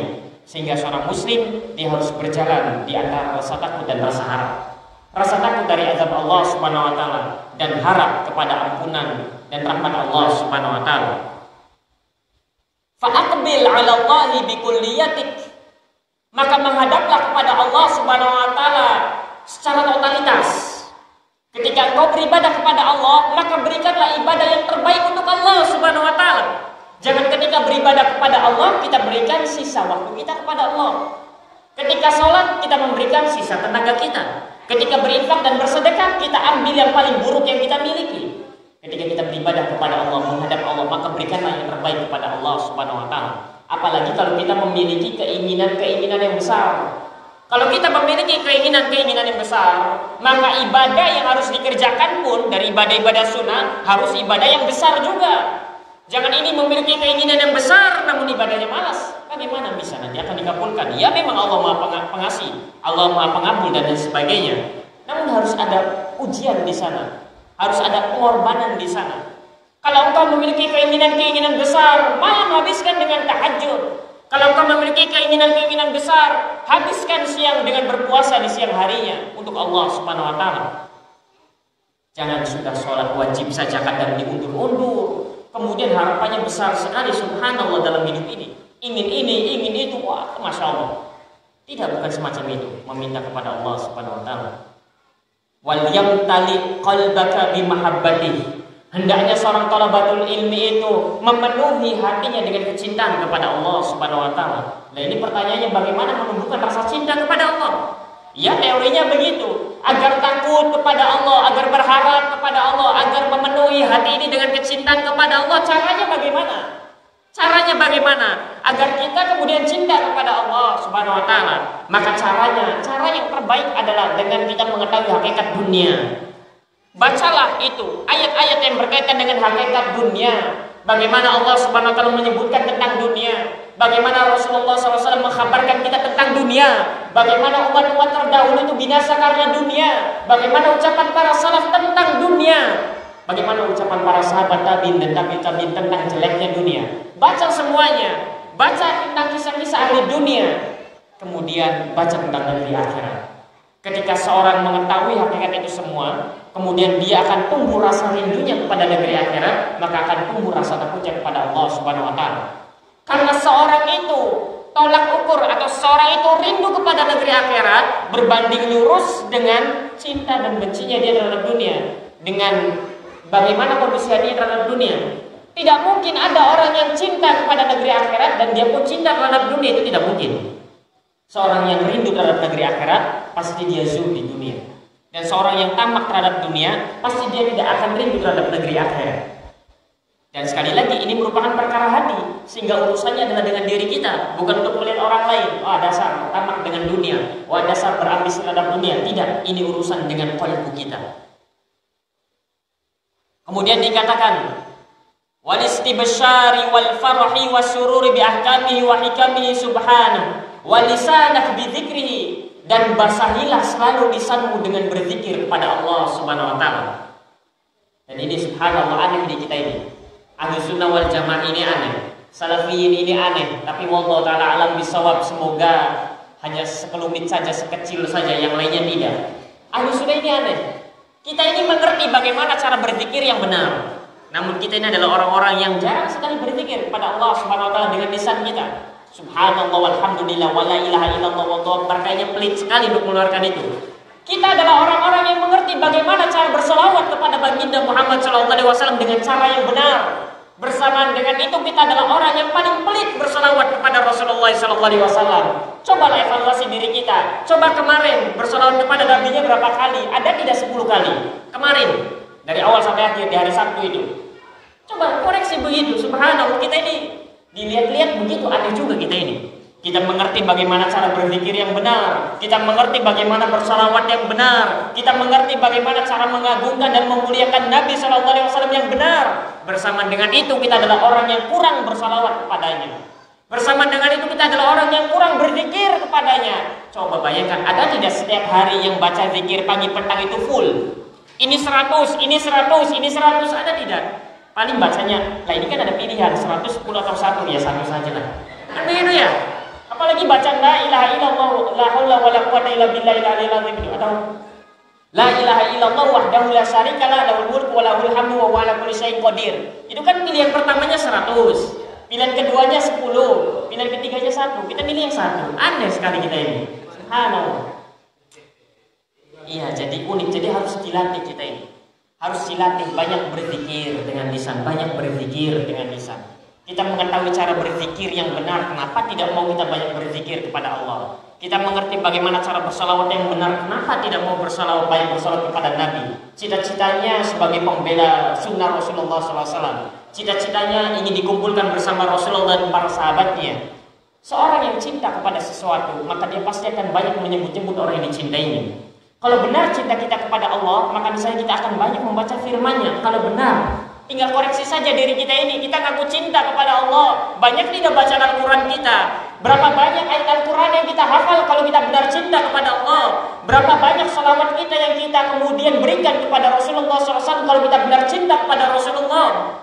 Sehingga seorang muslim dia harus berjalan di antara rasa takut dan rasa harap. Rasa takut dari azab Allah Subhanahu wa taala dan harap kepada ampunan dan rahmat Allah Subhanahu wa taala. Fa aqbil 'ala Allahi bi kulliyatik. Maka menghadaplah kepada Allah Subhanahu wa taala secara totalitas. Ketika engkau beribadah kepada Allah, maka berikanlah ibadah yang terbaik untuk Allah Subhanahu wa taala. Jangan ketika beribadah kepada Allah kita berikan sisa waktu kita kepada Allah. Ketika sholat kita memberikan sisa tenaga kita. Ketika berinfak dan bersedekah kita ambil yang paling buruk yang kita miliki. Ketika kita beribadah kepada Allah, menghadap Allah, maka berikanlah yang terbaik kepada Allah Subhanahu wa taala. Apalagi kalau kita memiliki keinginan-keinginan yang besar. Kalau kita memiliki keinginan-keinginan yang besar, maka ibadah yang harus dikerjakan pun dari ibadah-ibadah sunnah harus ibadah yang besar juga. Jangan ini memiliki keinginan yang besar namun ibadahnya malas. Bagaimana bisa nanti akan dikabulkan? Ya memang Allah Maha Pengasih, Allah Maha Pengabul dan lain sebagainya. Namun harus ada ujian di sana. Harus ada pengorbanan di sana. Kalau engkau memiliki keinginan-keinginan besar, malam habiskan dengan tahajud. Kalau engkau memiliki keinginan-keinginan besar, habiskan siang dengan berpuasa di siang harinya untuk Allah Subhanahu wa taala. Jangan sudah sholat wajib saja kadang diundur-undur. Kemudian harapannya besar sekali, subhanallah, dalam hidup ini. Ingin ini, ingin itu, wah, Masya Allah. Tidak, bukan semacam itu. Meminta kepada Allah Subhanahu wa ta'ala. Wal yamtali qalbaka bimahabbatihi. Hendaknya seorang thalabatul ilmi itu memenuhi hatinya dengan kecintaan kepada Allah Subhanahu wa ta'ala. Nah ini pertanyaannya, bagaimana menumbuhkan rasa cinta kepada Allah? Ya teorinya begitu. Agar takut kepada Allah, agar berharap kepada Allah, agar memenuhi hati ini dengan kecintaan kepada Allah. Caranya bagaimana? Caranya bagaimana? Agar kita kemudian cinta kepada Allah Subhanahu wa ta'ala. Maka cara yang terbaik adalah dengan kita mengetahui hakikat dunia. Bacalah itu ayat-ayat yang berkaitan dengan hakikat dunia. Bagaimana Allah Subhanahu wa ta'ala menyebutkan tentang dunia. Bagaimana Rasulullah SAW mengkhabarkan kita tentang dunia. Bagaimana umat-umat terdahulu itu binasa karena dunia. Bagaimana ucapan para salaf tentang dunia. Bagaimana ucapan para sahabat tabi'in dan tabi'in tentang jeleknya dunia. Baca semuanya. Baca tentang kisah-kisah ahli dunia. Kemudian baca tentang negeri akhirat. Ketika seorang mengetahui hakikat itu semua, kemudian dia akan tumbuh rasa rindunya kepada negeri akhirat, maka akan tumbuh rasa takutnya kepada Allah Subhanahu wa ta'ala. Karena seorang itu tolak ukur atau seorang itu rindu kepada negeri akhirat berbanding lurus dengan cinta dan bencinya dia terhadap dunia. Dengan bagaimana kondisi dia terhadap dunia. Tidak mungkin ada orang yang cinta kepada negeri akhirat dan dia pun cinta terhadap dunia, itu tidak mungkin. Seorang yang rindu terhadap negeri akhirat pasti dia zuhud di dunia. Dan seorang yang tamak terhadap dunia pasti dia tidak akan rindu terhadap negeri akhirat. Dan sekali lagi ini merupakan perkara hati, sehingga urusannya adalah dengan diri kita, bukan untuk melihat orang lain. Wah dasar tamak dengan dunia, wah dasar berambisi terhadap dunia. Tidak, ini urusan dengan qalbu kita. Kemudian dikatakan wal istibsyari wal farhi wasururi bi ahkamihi wa hikamihi subhanahu wa lisanak bi dzikrihi, dan basahilah selalu lisanmu dengan berzikir kepada Allah Subhanahu wa taala. Dan ini subhanallah aneh di kita ini. Ahlus sunnah wal jamaah ini aneh. Salafiyin ini aneh, tapi wallahu taala alam bisawab, semoga hanya sekelumit saja, sekecil saja, yang lainnya tidak. Ahlus sunnah ini aneh. Kita ini mengerti bagaimana cara berzikir yang benar. Namun kita ini adalah orang-orang yang jarang sekali berzikir kepada Allah Subhanahu wa taala dengan lisan kita. Subhanallah walhamdulillah wala ilaha illallah wallahu akbar, kayaknya pelit sekali untuk mengeluarkan itu. Kita adalah orang-orang yang mengerti bagaimana cara berselawat kepada baginda Muhammad SAW dengan cara yang benar. Bersamaan dengan itu kita adalah orang yang paling pelit berselawat kepada Rasulullah SAW. Cobalah evaluasi diri kita. Coba kemarin berselawat kepada Nabi-Nya berapa kali? Ada tidak 10 kali? Kemarin dari awal sampai akhir di hari Sabtu itu. Coba koreksi begitu. Subhanallah, kita ini dilihat-lihat begitu aneh juga kita ini. Kita mengerti bagaimana cara berzikir yang benar. Kita mengerti bagaimana bersalawat yang benar. Kita mengerti bagaimana cara mengagungkan dan memuliakan Nabi SAW yang benar. Bersamaan dengan itu kita adalah orang yang kurang bersalawat kepadanya. Bersamaan dengan itu kita adalah orang yang kurang berzikir kepadanya. Coba bayangkan, ada tidak setiap hari yang baca zikir pagi petang itu full? Ini 100, ini 100, ini 100, ada tidak? Paling bacanya, lah ini kan ada pilihan 100, 10 atau 1, ya 1 saja lah. Kan begitu ya? Apalagi baca la ilaha illallah la haula wala quwwata illa billahil aliyil azim, atau la ilaha illallah wahdahu la syarikalah lahul mulku wa lahul hamdu wa huwa ala kulli syai'in qadir. Itu kan pilihan pertamanya 100, pilihan keduanya 10, pilihan ketiganya 1. Kita pilih yang 1. Aneh sekali kita ini. Subhanallah. Iya, jadi unik. Jadi harus dilatih kita ini. Harus dilatih banyak berzikir dengan lisan, banyak berzikir dengan lisan. Kita mengetahui cara berzikir yang benar. Kenapa tidak mau kita banyak berzikir kepada Allah? Kita mengerti bagaimana cara bersalawat yang benar. Kenapa tidak mau bersalawat, banyak bersalawat kepada Nabi? Cita-citanya sebagai pembela sunnah Rasulullah SAW. Cita-citanya ingin dikumpulkan bersama Rasulullah dan para sahabatnya. Seorang yang cinta kepada sesuatu, maka dia pasti akan banyak menyebut-nyebut orang yang dicintainya. Kalau benar cinta kita kepada Allah, maka misalnya kita akan banyak membaca firman-Nya. Kalau benar, tinggal koreksi saja diri kita ini. Kita ngaku cinta kepada Allah, banyak tidak baca Al-Quran kita. Berapa banyak ayat Al-Quran yang kita hafal kalau kita benar cinta kepada Allah? Berapa banyak salawat kita yang kita kemudian berikan kepada Rasulullah SAW kalau kita benar cinta kepada Rasulullah?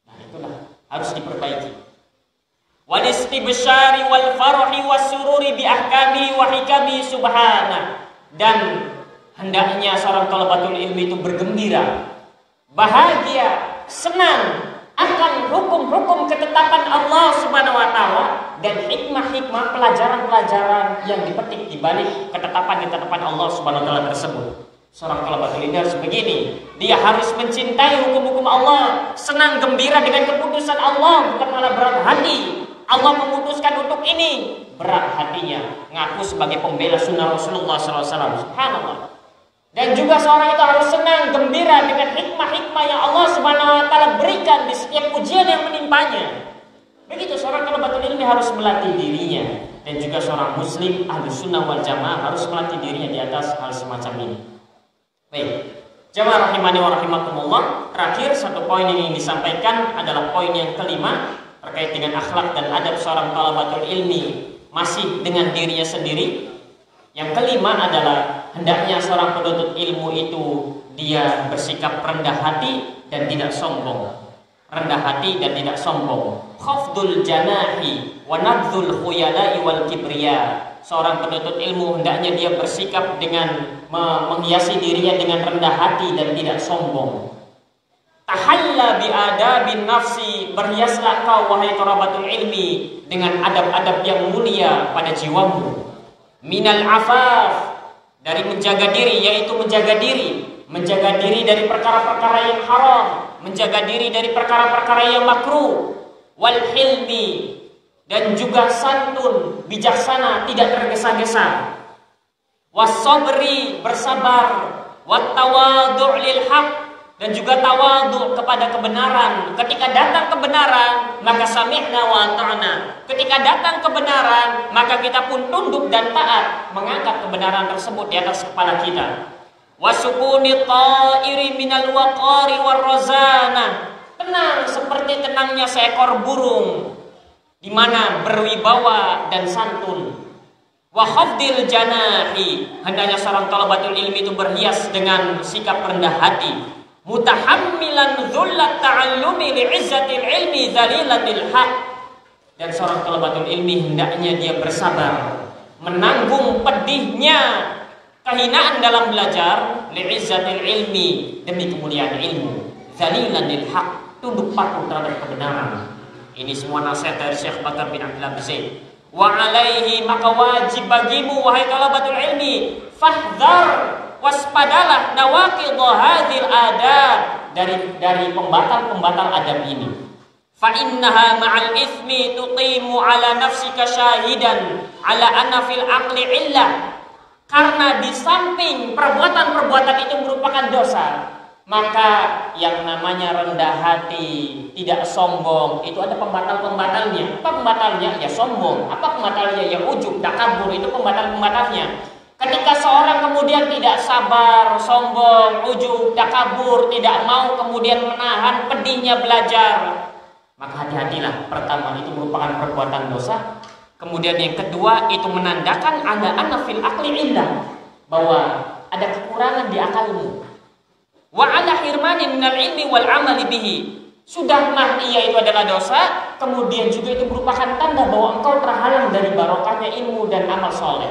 Nah itulah, harus diperbaiki. Wal istibsyari wal farhi wasururi bi ahkami wa hikami subhana. Dan hendaknya seorang thalabatul ilmi itu bergembira, bahagia, senang akan hukum-hukum ketetapan Allah Subhanahu wa taala dan hikmah-hikmah pelajaran-pelajaran yang dipetik di balik ketetapan-ketetapan Allah Subhanahu wa taala tersebut. Seorang thalabatul ilmi harus begini, dia harus mencintai hukum-hukum Allah, senang gembira dengan keputusan Allah, bukan malah berat hati. Allah memutuskan untuk ini, berat hatinya, ngaku sebagai pembela sunnah Rasulullah SAW. Subhanallah. Dan juga seorang itu harus senang, gembira dengan hikmah-hikmah yang Allah Subhanahu wa taala berikan di setiap ujian yang menimpanya. Begitu seorang thalabatul ilmi harus melatih dirinya, dan juga seorang muslim ahlus sunnah wal jamaah harus melatih dirinya di atas hal semacam ini. Baik, jamaah rahimani wa rahimakumullah. Terakhir satu poin yang ingin disampaikan adalah poin yang kelima terkait dengan akhlak dan adab seorang thalabatul ilmi masih dengan dirinya sendiri. Yang kelima adalah hendaknya seorang penuntut ilmu itu dia bersikap rendah hati dan tidak sombong. Rendah hati dan tidak sombong. Khafdul janahi wa nabdhul khuyala'i wal kibriya. Seorang penuntut ilmu hendaknya dia bersikap dengan menghiasi dirinya dengan rendah hati dan tidak sombong. Tahalla bi adabin nafsi, berhiaslah kau wahai thalabatul ilmi dengan adab-adab yang mulia pada jiwamu. Minal afaf, dari menjaga diri, yaitu menjaga diri dari perkara-perkara yang haram, menjaga diri dari perkara-perkara yang makruh. Wal hilmi, dan juga santun, bijaksana, tidak tergesa-gesa. Was-sabri, bersabar. Wat tawadhu' lil haq, dan juga tawadhu kepada kebenaran. Ketika datang kebenaran, maka sami'na wa ta'na. Ketika datang kebenaran, maka kita pun tunduk dan taat, mengangkat kebenaran tersebut di atas kepala kita. Wasukuni ta'iri minal waqari war razana. tenang seperti tenangnya seekor burung, di mana berwibawa dan santun. Wa khafdil janahi, hendaknya seorang thalabatul ilmi itu berhias dengan sikap rendah hati. Mutahammilan dhullat ta'allumi li'izzatil ilmi dhalilatil haq, dan seorang thalabatul ilmi hendaknya dia bersabar menanggung pedihnya kehinaan dalam belajar, li'izzatil ilmi, demi kemuliaan ilmu, dhalilatil haq, tunduk patuh terhadap kebenaran. Ini semua nasihat dari Syekh Bakar bin Abdullah Zaid. Wa alaihi, maka wajib bagimu wahai thalabatul ilmi, fahdhar, waspadalah nawaqidh hadhil adab, dari pembatal-pembatal adab ini. Fa innaha ma'al ithmi tuqimu ala nafsika syahidan ala anna fil aqli illah. Karena di samping perbuatan-perbuatan itu merupakan dosa, maka yang namanya rendah hati, tidak sombong, itu ada pembatal-pembatalnya. Apa pembatalnya? Ya sombong. Apa pembatalnya? Ya ujub, takabur, itu pembatal-pembatalnya. Ketika seorang kemudian tidak sabar, sombong, ujub, takabur, tidak mau kemudian menahan pedihnya belajar, maka hati-hatilah. Pertama, itu merupakan perbuatan dosa. Kemudian yang kedua, itu menandakan ada anna fil aqli illah, bahwa ada kekurangan di akalmu. Wa ala hirmanin minal ilmi wal amali bihi, sudah mah ia itu adalah dosa, kemudian juga itu merupakan tanda bahwa engkau terhalang dari barokahnya ilmu dan amal soleh.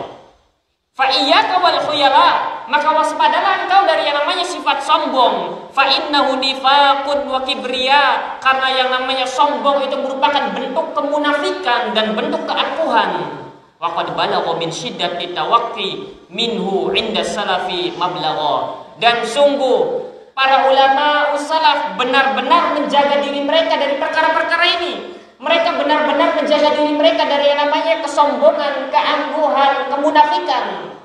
Fa iyyaka wal khuyala, maka waspadalah engkau dari yang namanya sifat sombong. Fa innahu nifaqun wa kibriya, karena yang namanya sombong itu merupakan bentuk kemunafikan dan bentuk keangkuhan. Wa qad balagha min shiddati tawaqqi minhu 'inda salafi mablagha, dan sungguh para ulama salaf benar-benar menjaga diri mereka dari perkara-perkara ini. Mereka benar-benar menjaga diri mereka dari yang namanya kesombongan, keangkuhan, kemunafikan.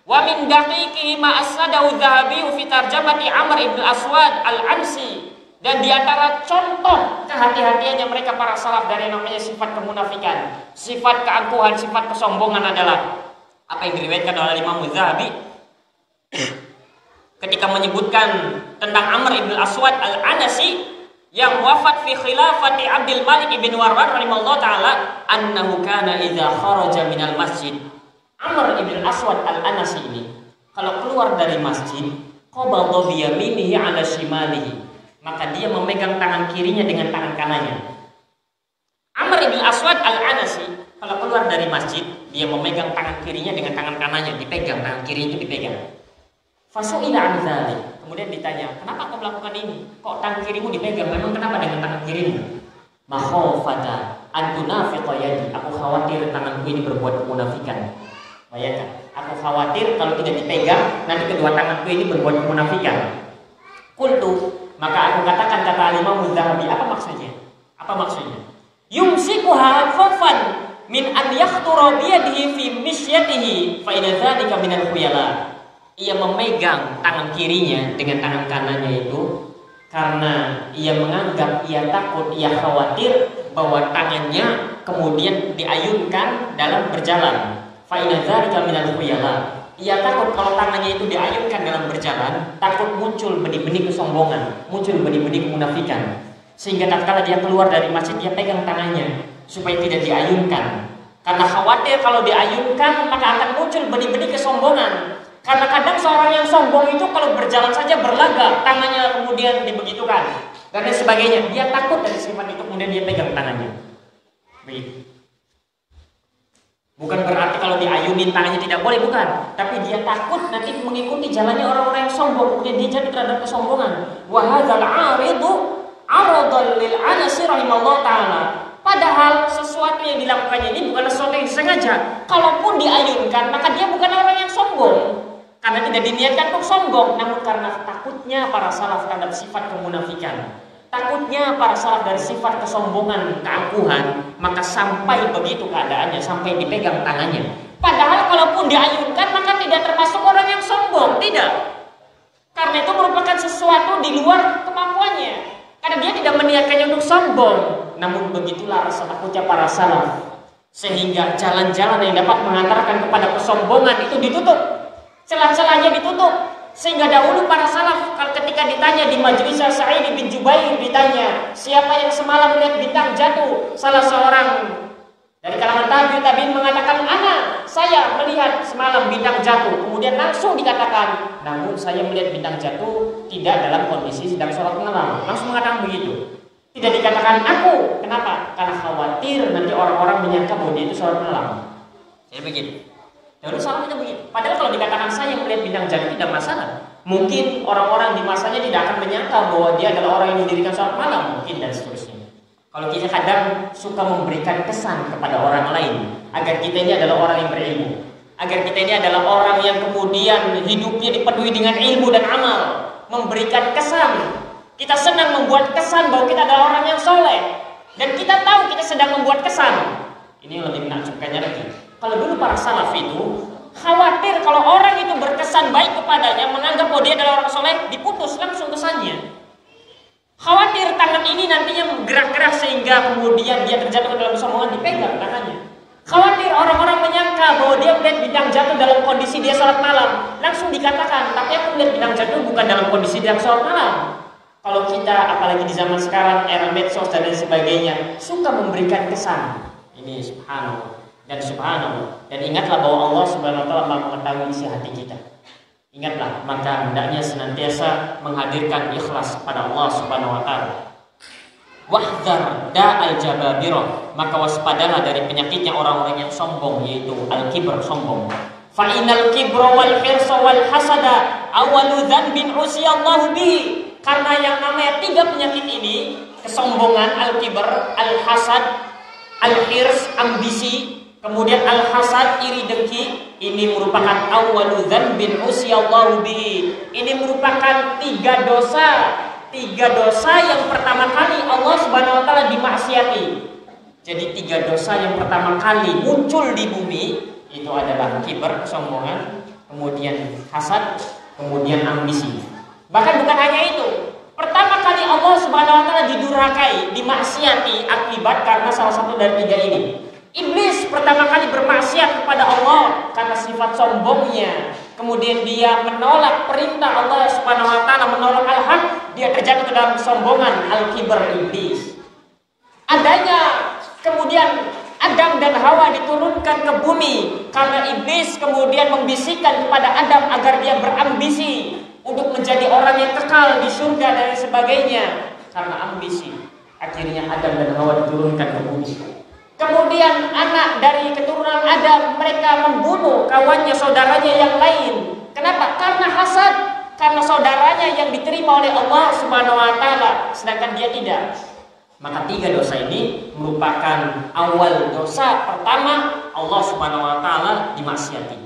Wa min daqiqihi ma asnadahu Dzahabi fi tarjamati Amr ibn Aswad al-Ansi, dan di antara contoh kehati-hatiannya mereka para salaf dari yang namanya sifat kemunafikan, sifat keangkuhan, sifat kesombongan adalah apa yang diriwayatkan oleh Imam Dzahabi ketika menyebutkan tentang Amr ibn Aswad al-Anasi yang wafat fi khilafati Abdul Malik ibn Warwan rahimahullah ta'ala, annahu kana idza kharaja minal masjid. Amr ibn Aswad al-Anasi ini kalau keluar dari masjid, qabadha bi yaminihi ala shimalihi, maka dia memegang tangan kirinya dengan tangan kanannya. Amr ibn Aswad al-Anasi kalau keluar dari masjid, dia memegang tangan kirinya dengan tangan kanannya, dipegang, tangan kiri itu dipegang. Fasu'ila an dzalik, kemudian ditanya, kenapa kau melakukan ini? Kok tangan kirimu dipegang? Memang kenapa dengan tangan kirimu? Makhofata an tunafiqa yadi, aku khawatir tanganku ini berbuat kemunafikan. Bayangkan, aku khawatir kalau tidak dipegang, nanti kedua tanganku ini berbuat kemunafikan. Qultu, maka aku katakan, kata Imam Dzahabi, apa maksudnya? Apa maksudnya? Yumsikuha khawfan min an yakhdura biyadihi fi misyatihi fa idza dzalika min al-khuyala. Ia memegang tangan kirinya dengan tangan kanannya itu karena ia menganggap, ia takut, ia khawatir bahwa tangannya kemudian diayunkan dalam berjalan. Fa idza dzalika min al-khuyala. Ia takut kalau tangannya itu diayunkan dalam berjalan, takut muncul benih-benih kesombongan, muncul benih-benih kemunafikan. Sehingga tatkala dia keluar dari masjid, dia pegang tangannya supaya tidak diayunkan. Karena khawatir kalau diayunkan maka akan muncul benih-benih kesombongan. Karena kadang seorang yang sombong itu kalau berjalan saja berlagak, tangannya kemudian dibegitukan dan lain sebagainya. Dia takut dari sifat itu, kemudian dia pegang tangannya. Begitu. Bukan berarti kalau diayunin tangannya tidak boleh, bukan. Tapi dia takut nanti mengikuti jalannya orang-orang yang sombong, kemudian dia jadi terhadap kesombongan. Wa hadzal 'aridu 'aradan lil Anasi rahimallahu ta'ala. Padahal sesuatu yang dilakukannya ini bukan sesuatu yang disengaja. Kalaupun diayunkan, maka dia bukan orang yang sombong. Karena tidak diniatkan untuk sombong, namun karena takutnya para salaf terhadap sifat kemunafikan, takutnya para salaf dari sifat kesombongan, keangkuhan, maka sampai begitu keadaannya, sampai dipegang tangannya. Padahal kalaupun diayunkan, maka tidak termasuk orang yang sombong, tidak. Karena itu merupakan sesuatu di luar kemampuannya. Karena dia tidak meniatkannya untuk sombong. Namun begitulah rasa takutnya para salaf, sehingga jalan-jalan yang dapat mengantarkan kepada kesombongan itu ditutup. Celah-celahnya ditutup. Sehingga dahulu para salaf ketika ditanya di majelis Sa'id bin Jubair, ditanya siapa yang semalam melihat bintang jatuh, salah seorang dari kalangan tabi'in mengatakan, saya melihat semalam bintang jatuh. Kemudian langsung dikatakan, namun saya melihat bintang jatuh tidak dalam kondisi sedang sholat malam. Langsung mengatakan begitu. Tidak dikatakan aku. Kenapa? Karena khawatir nanti orang-orang menyangka bahwa dia itu sholat malam. Jadi begitu. Dahulu salahnya begitu. Padahal kalau dikatakan saya melihat bintang jatuh tidak masalah. Mungkin orang-orang di masanya tidak akan menyangka bahwa dia adalah orang yang mendirikan sholat malam, mungkin, dan seterusnya. Kalau kita kadang suka memberikan kesan kepada orang lain agar kita ini adalah orang yang berilmu, agar kita ini adalah orang yang kemudian hidupnya dipenuhi dengan ilmu dan amal, memberikan kesan. Kita senang membuat kesan bahwa kita adalah orang yang soleh, dan kita tahu kita sedang membuat kesan. Ini yang lebih menakjubkannya lagi. Kalau dulu para salaf itu khawatir kalau orang itu berkesan baik kepadanya, menganggap bahwa dia adalah orang soleh, diputus langsung kesannya. Khawatir tangan ini nantinya bergerak-gerak sehingga kemudian dia terjatuh ke dalam kesombongan, dipegang tangannya. Khawatir orang-orang menyangka bahwa dia melihat bintang jatuh dalam kondisi dia sholat malam, langsung dikatakan, tapi aku melihat bintang jatuh bukan dalam kondisi dia sholat malam. Kalau kita, apalagi di zaman sekarang, era medsos dan lain sebagainya, suka memberikan kesan. Ini subhanallah. Dan subhanallah, dan ingatlah bahwa Allah subhanahu wa ta'ala maha mengetahui isi hati kita. Ingatlah, maka hendaknya senantiasa menghadirkan ikhlas pada Allah subhanahu wa ta'ala. Wahdhar da'al jababirah, maka waspadalah dari penyakitnya orang-orang yang sombong, yaitu al-kibr, sombong. Fa innal kibra wal hirsa wal hasada awalu dzanbin usiyallahu bihi. Karena yang namanya tiga penyakit ini, kesombongan, al-kibr, al-hasad, al-hirs, ambisi, kemudian al-hasad, iri dengki, ini merupakan awwalu dzanbin usiyallahu bihi. Ini merupakan tiga dosa yang pertama kali Allah Subhanahu wa taala dimaksiati. Jadi tiga dosa yang pertama kali muncul di bumi itu adalah kibr, kesombongan, kemudian hasad, kemudian ambisi. Bahkan bukan hanya itu. Pertama kali Allah Subhanahu wa taala didurhakai, dimaksiati akibat karena salah satu dari tiga ini. Iblis pertama kali bermaksiat kepada Allah karena sifat sombongnya. Kemudian dia menolak perintah Allah Subhanahu wa taala, menolak al-haq, dia terjatuh ke dalam kesombongan, al-kibr, iblis. Adanya kemudian Adam dan Hawa diturunkan ke bumi karena iblis kemudian membisikkan kepada Adam agar dia berambisi untuk menjadi orang yang kekal di surga dan sebagainya. Karena ambisi, akhirnya Adam dan Hawa diturunkan ke bumi. Kemudian anak dari keturunan Adam, mereka membunuh kawannya, saudaranya yang lain. Kenapa? Karena hasad, karena saudaranya yang diterima oleh Allah Subhanahu wa taala, sedangkan dia tidak. Maka tiga dosa ini merupakan awal dosa pertama Allah Subhanahu wa taala dimaksiati.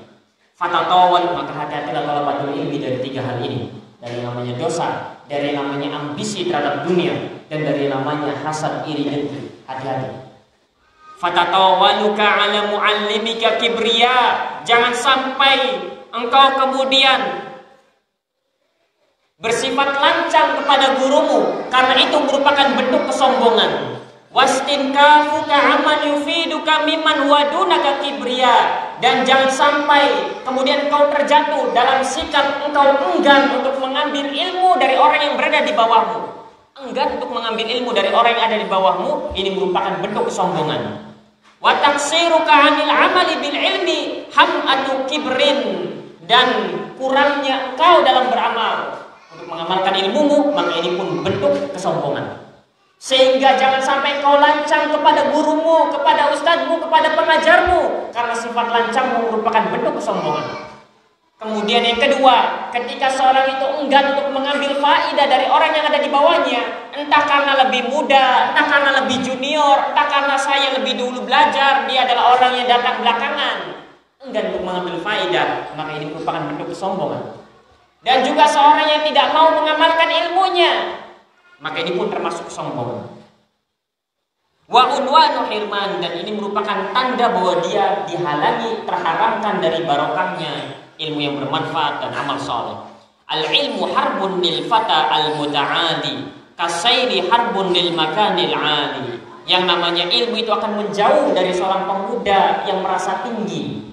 Fatatawal, maka hati-hatilah talabatul ilmi dari tiga hal ini. Dari namanya dosa, dari namanya ambisi terhadap dunia, dan dari namanya hasad, iri dengki. Hati-hati. Fatatawaluka ala muallimika kibriya. Jangan sampai engkau kemudian bersifat lancang kepada gurumu, karena itu merupakan bentuk kesombongan. Wastinkafuka aman yufiduka mimman wadunaka kibriya. Dan jangan sampai kemudian engkau terjatuh dalam sikap engkau enggan untuk mengambil ilmu dari orang yang berada di bawahmu. Enggan untuk mengambil ilmu dari orang yang ada di bawahmu, ini merupakan bentuk kesombongan. Wa taksiruka 'anil 'amali bil ilmi ham'atu kibrin. Dan kurangnya engkau dalam beramal untuk mengamalkan ilmumu, maka ini pun bentuk kesombongan. Sehingga jangan sampai engkau lancang kepada gurumu, kepada ustadzmu, kepada pengajarmu, karena sifat lancangmu merupakan bentuk kesombongan. Kemudian yang kedua, ketika seorang itu enggan untuk mengambil faidah dari orang yang ada di bawahnya, entah karena lebih muda, entah karena lebih junior, entah karena saya lebih dulu belajar, dia adalah orang yang datang belakangan, enggan untuk mengambil faidah, maka ini merupakan bentuk kesombongan. Dan juga seorang yang tidak mau mengamalkan ilmunya, maka ini pun termasuk kesombongan. Wa unwanu hirman, dan ini merupakan tanda bahwa dia dihalangi, terharamkan dari barokahnya ilmu yang bermanfaat dan amal saleh. Al-ilmu harbun lil fata al-muta'adi, kasairi harbun lil makanil 'ali. Yang namanya ilmu itu akan menjauh dari seorang pemuda yang merasa tinggi.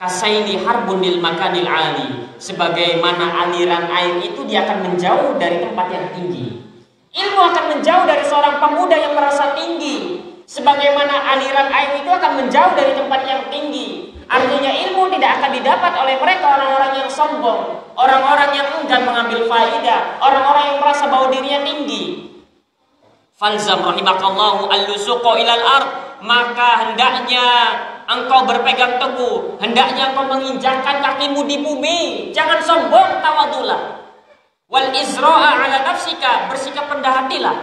Kasaili harbun lil makanil ali, sebagaimana aliran air itu dia akan menjauh dari tempat yang tinggi. Ilmu akan menjauh dari seorang pemuda yang merasa tinggi, sebagaimana aliran air itu akan menjauh dari tempat yang tinggi. Artinya ilmu tidak akan didapat oleh mereka orang-orang yang sombong, orang-orang yang enggan mengambil faidah, orang-orang yang merasa bahwa dirinya tinggi. Falzam rahimakallahu al-lusuqa ilal ard, maka hendaknya engkau berpegang teguh, hendaknya engkau menginjakkan kakimu di bumi, jangan sombong, tawadhulah. Wal izra'a ala nafsika, bersikap rendah hatilah.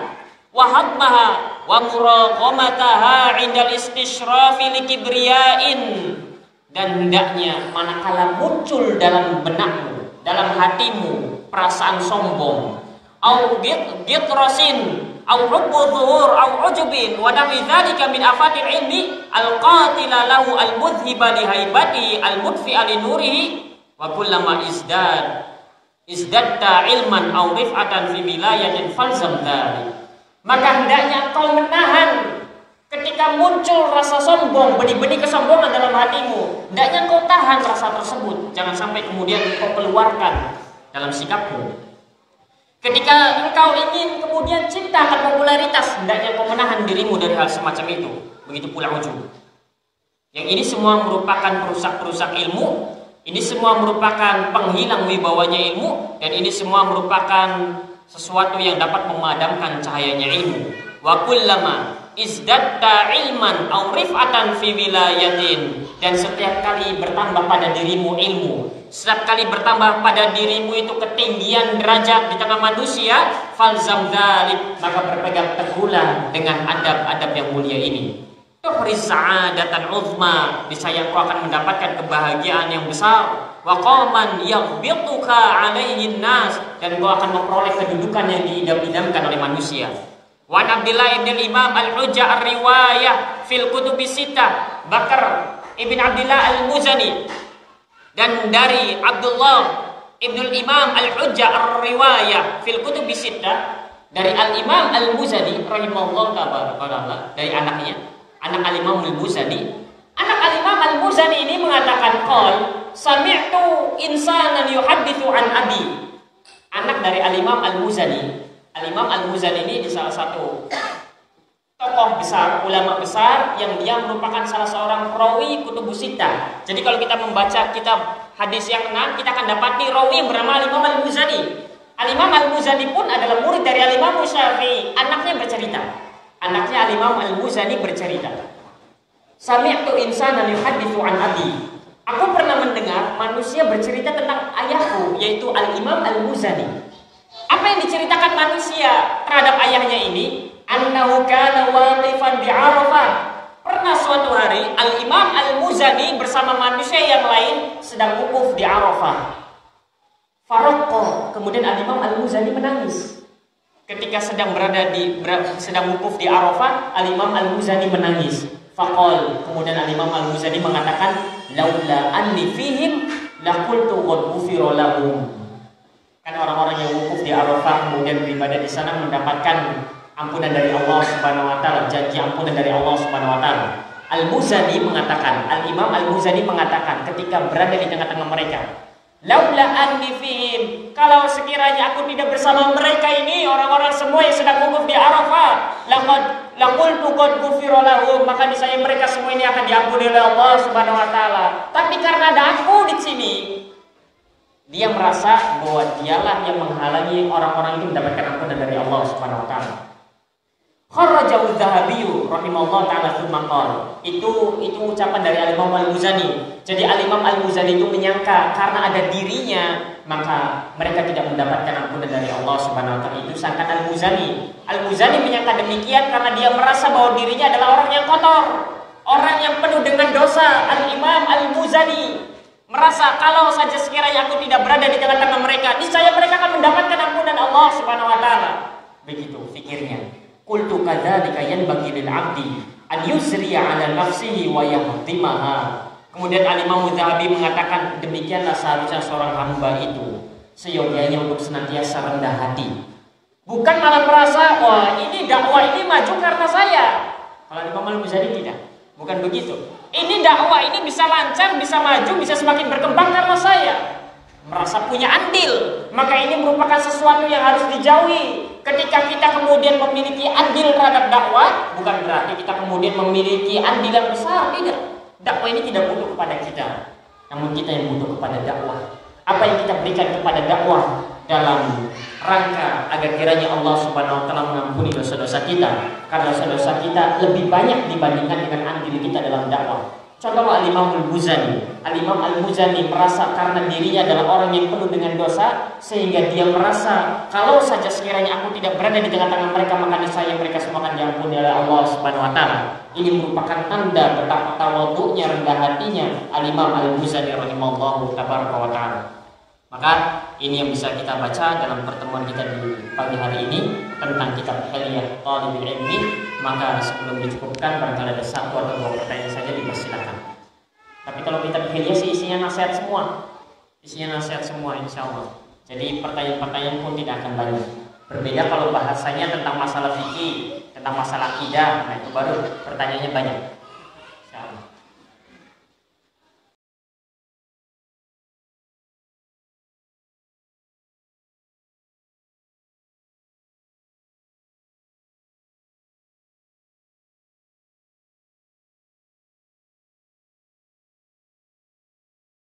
Wa hadmaha wa muraghamataha 'indal istishrafi likibriya'in, dan hendaknya manakala muncul dalam benakmu, dalam hatimu perasaan sombong, au gitrasin, au hubbu dhuhur, au ujubin, wa nahwi dzalika min afatil ilmi al-qatila lahu al-mudhhiba li haibati al-mudfi'a li nurihi, wa kullama izdadta ilman au rif'atan fi wilayatin falzam dzalik. Maka hendaknya kau menahan ketika muncul rasa sombong, benih-benih kesombongan dalam hatimu, hendaknya kau tahan rasa tersebut, jangan sampai kemudian kau keluarkan dalam sikapmu. Ketika engkau ingin kemudian cinta akan popularitas, hendaknya kau menahan dirimu dari hal semacam itu. Begitu pula ujub. Yang ini semua merupakan perusak-perusak ilmu, ini semua merupakan penghilang wibawanya ilmu, dan ini semua merupakan sesuatu yang dapat memadamkan cahayanya ilmu. Wa kullama izdatta ilman aw rif'atan fi wilayatin, dan setiap kali bertambah pada dirimu ilmu, setiap kali bertambah pada dirimu itu ketinggian derajat di tengah manusia, falzam dzalik, maka berpegang teguhlah dengan adab-adab yang mulia ini. Tuhriz sa'adatan uzma, niscaya kau akan mendapatkan kebahagiaan yang besar. Wa qaman yaghbituka 'alaihin nas, dan kau akan memperoleh kedudukan yang diidam-idamkan oleh manusia. Wa Abdullah ibn Imam al-Hujjah ar-riwayah fil kutubi sittah, Bakar ibn Abdullah al-Muzani, dan dari Abdullah ibn Imam al-Hujjah ar-riwayah fil kutubi sittah, dari al-Imam al-Muzani rahimahullah taala, dari anaknya, anak al-Imam al-Muzani. Anak al-Imam al-Muzani ini mengatakan, qol sami'tu insanan yuhadditsu an abi. Anak dari al-Imam al-Muzani. Al-Imam al-Muzani ini salah satu tokoh besar, ulama besar, yang dia merupakan salah seorang rawi kutubus sittah. Jadi kalau kita membaca kitab hadis yang 6, kita akan dapati rawi yang bernama al-Imam al-Muzani. Al-Imam al-Muzani pun adalah murid dari al-Imam Syafi'i. Anaknya bercerita. Anaknya al-Imam al-Muzani bercerita, sami'tu insanan yuhadditsu an abi. Aku pernah mendengar manusia bercerita tentang ayahku, yaitu al-Imam al-Muzani. Apa yang diceritakan manusia terhadap ayahnya ini? Annahu kana waqifan di Arafah. Pernah suatu hari al-Imam al-Muzani bersama manusia yang lain sedang wukuf di Arafah. Faraqqa, kemudian al-Imam al-Muzani menangis. Ketika sedang wukuf di Arafah, al-Imam al-Muzani menangis. Faqal, kemudian al-Imam al-Muzani mengatakan, laula anni fihim laqultu qad ghufira lahum. Kan orang-orang yang wukuf di Arafah kemudian beribadah di sana mendapatkan ampunan dari Allah Subhanahu wa taala, janji ampunan dari Allah Subhanahu wa taala. Al-Muzani mengatakan, al-Imam al-Muzani mengatakan ketika berada di tengah-tengah mereka, laula anni fihim, kalau sekiranya aku tidak bersama mereka ini, orang-orang semua yang sedang wukuf di Arafah, laqultu qad ghufira lahum, maka niscaya mereka semua ini akan diampuni oleh Allah Subhanahu wa taala. Tapi karena ada aku di sini, dia merasa bahwa dialah yang menghalangi orang-orang itu mendapatkan ampunan dari Allah Subhanahu wa taala. Kharrajahu Dzahabi rahimahullah taala tsumma qala. Itu ucapan dari al-Imam al-Muzani. Jadi al-Imam al-Muzani itu menyangka karena ada dirinya maka mereka tidak mendapatkan ampunan dari Allah Subhanahu wa taala. Itu sangkaan al-Muzani. Al-Muzani menyangka demikian karena dia merasa bahwa dirinya adalah orang yang kotor, orang yang penuh dengan dosa. Al-Imam al-Muzani merasa kalau saja sekiranya aku tidak berada di tengah-tengah mereka, niscaya mereka akan mendapatkan ampunan Allah Subhanahu wa taala. Begitu pikirnya. Qultu kadzalika yanbaghi lil 'abdi an yusriya 'ala nafsihi wa yahtimaha. Kemudian al-Imam Dzahabi mengatakan, demikianlah seharusnya seorang hamba itu seyogyanya untuk senantiasa rendah hati. Bukan malah merasa, wah ini dakwah ini maju karena saya. Kalau Imam Al-Muzani tidak, bukan begitu. Ini pasti dakwah ini bisa lancar, bisa maju, bisa semakin berkembang karena saya merasa punya andil. Maka ini merupakan sesuatu yang harus dijauhi. Ketika kita kemudian memiliki andil terhadap dakwah, bukan berarti kita kemudian memiliki andil yang besar, tidak. Dakwah ini tidak butuh kepada kita, namun kita yang butuh kepada dakwah. Apa yang kita berikan kepada dakwah dalam rangka agar kiranya Allah Subhanahu wa taala mengampuni dosa-dosa kita, karena dosa-dosa kita lebih banyak dibandingkan dengan andil kita dalam dakwah. Contoh Al-Imam Al-Muzani. Al-Imam Al-Muzani merasa karena dirinya adalah orang yang penuh dengan dosa, sehingga dia merasa kalau saja sekiranya aku tidak berada di tengah-tengah mereka, maka niscaya mereka semua akan diampuni oleh Allah Subhanahu wa taala. Ini merupakan tanda betapa tawadhu'nya, rendah hatinya Al-Imam Al-Muzani rahimahullahu tabaraka wa taala. Maka ini yang bisa kita baca dalam pertemuan kita di pagi hari ini tentang kitab Hilyah Thalibul Ilmi. Maka sebelum dicukupkan, barangkali ada satu atau dua pertanyaan saja, dipersilakan. Tapi kalau kitab Hilyah sih isinya nasihat semua, insya Allah. Jadi pertanyaan-pertanyaan pun tidak akan banyak. Berbeda kalau bahasanya tentang masalah fikih, tentang masalah akidah, nah itu baru pertanyaannya banyak. Insya Allah.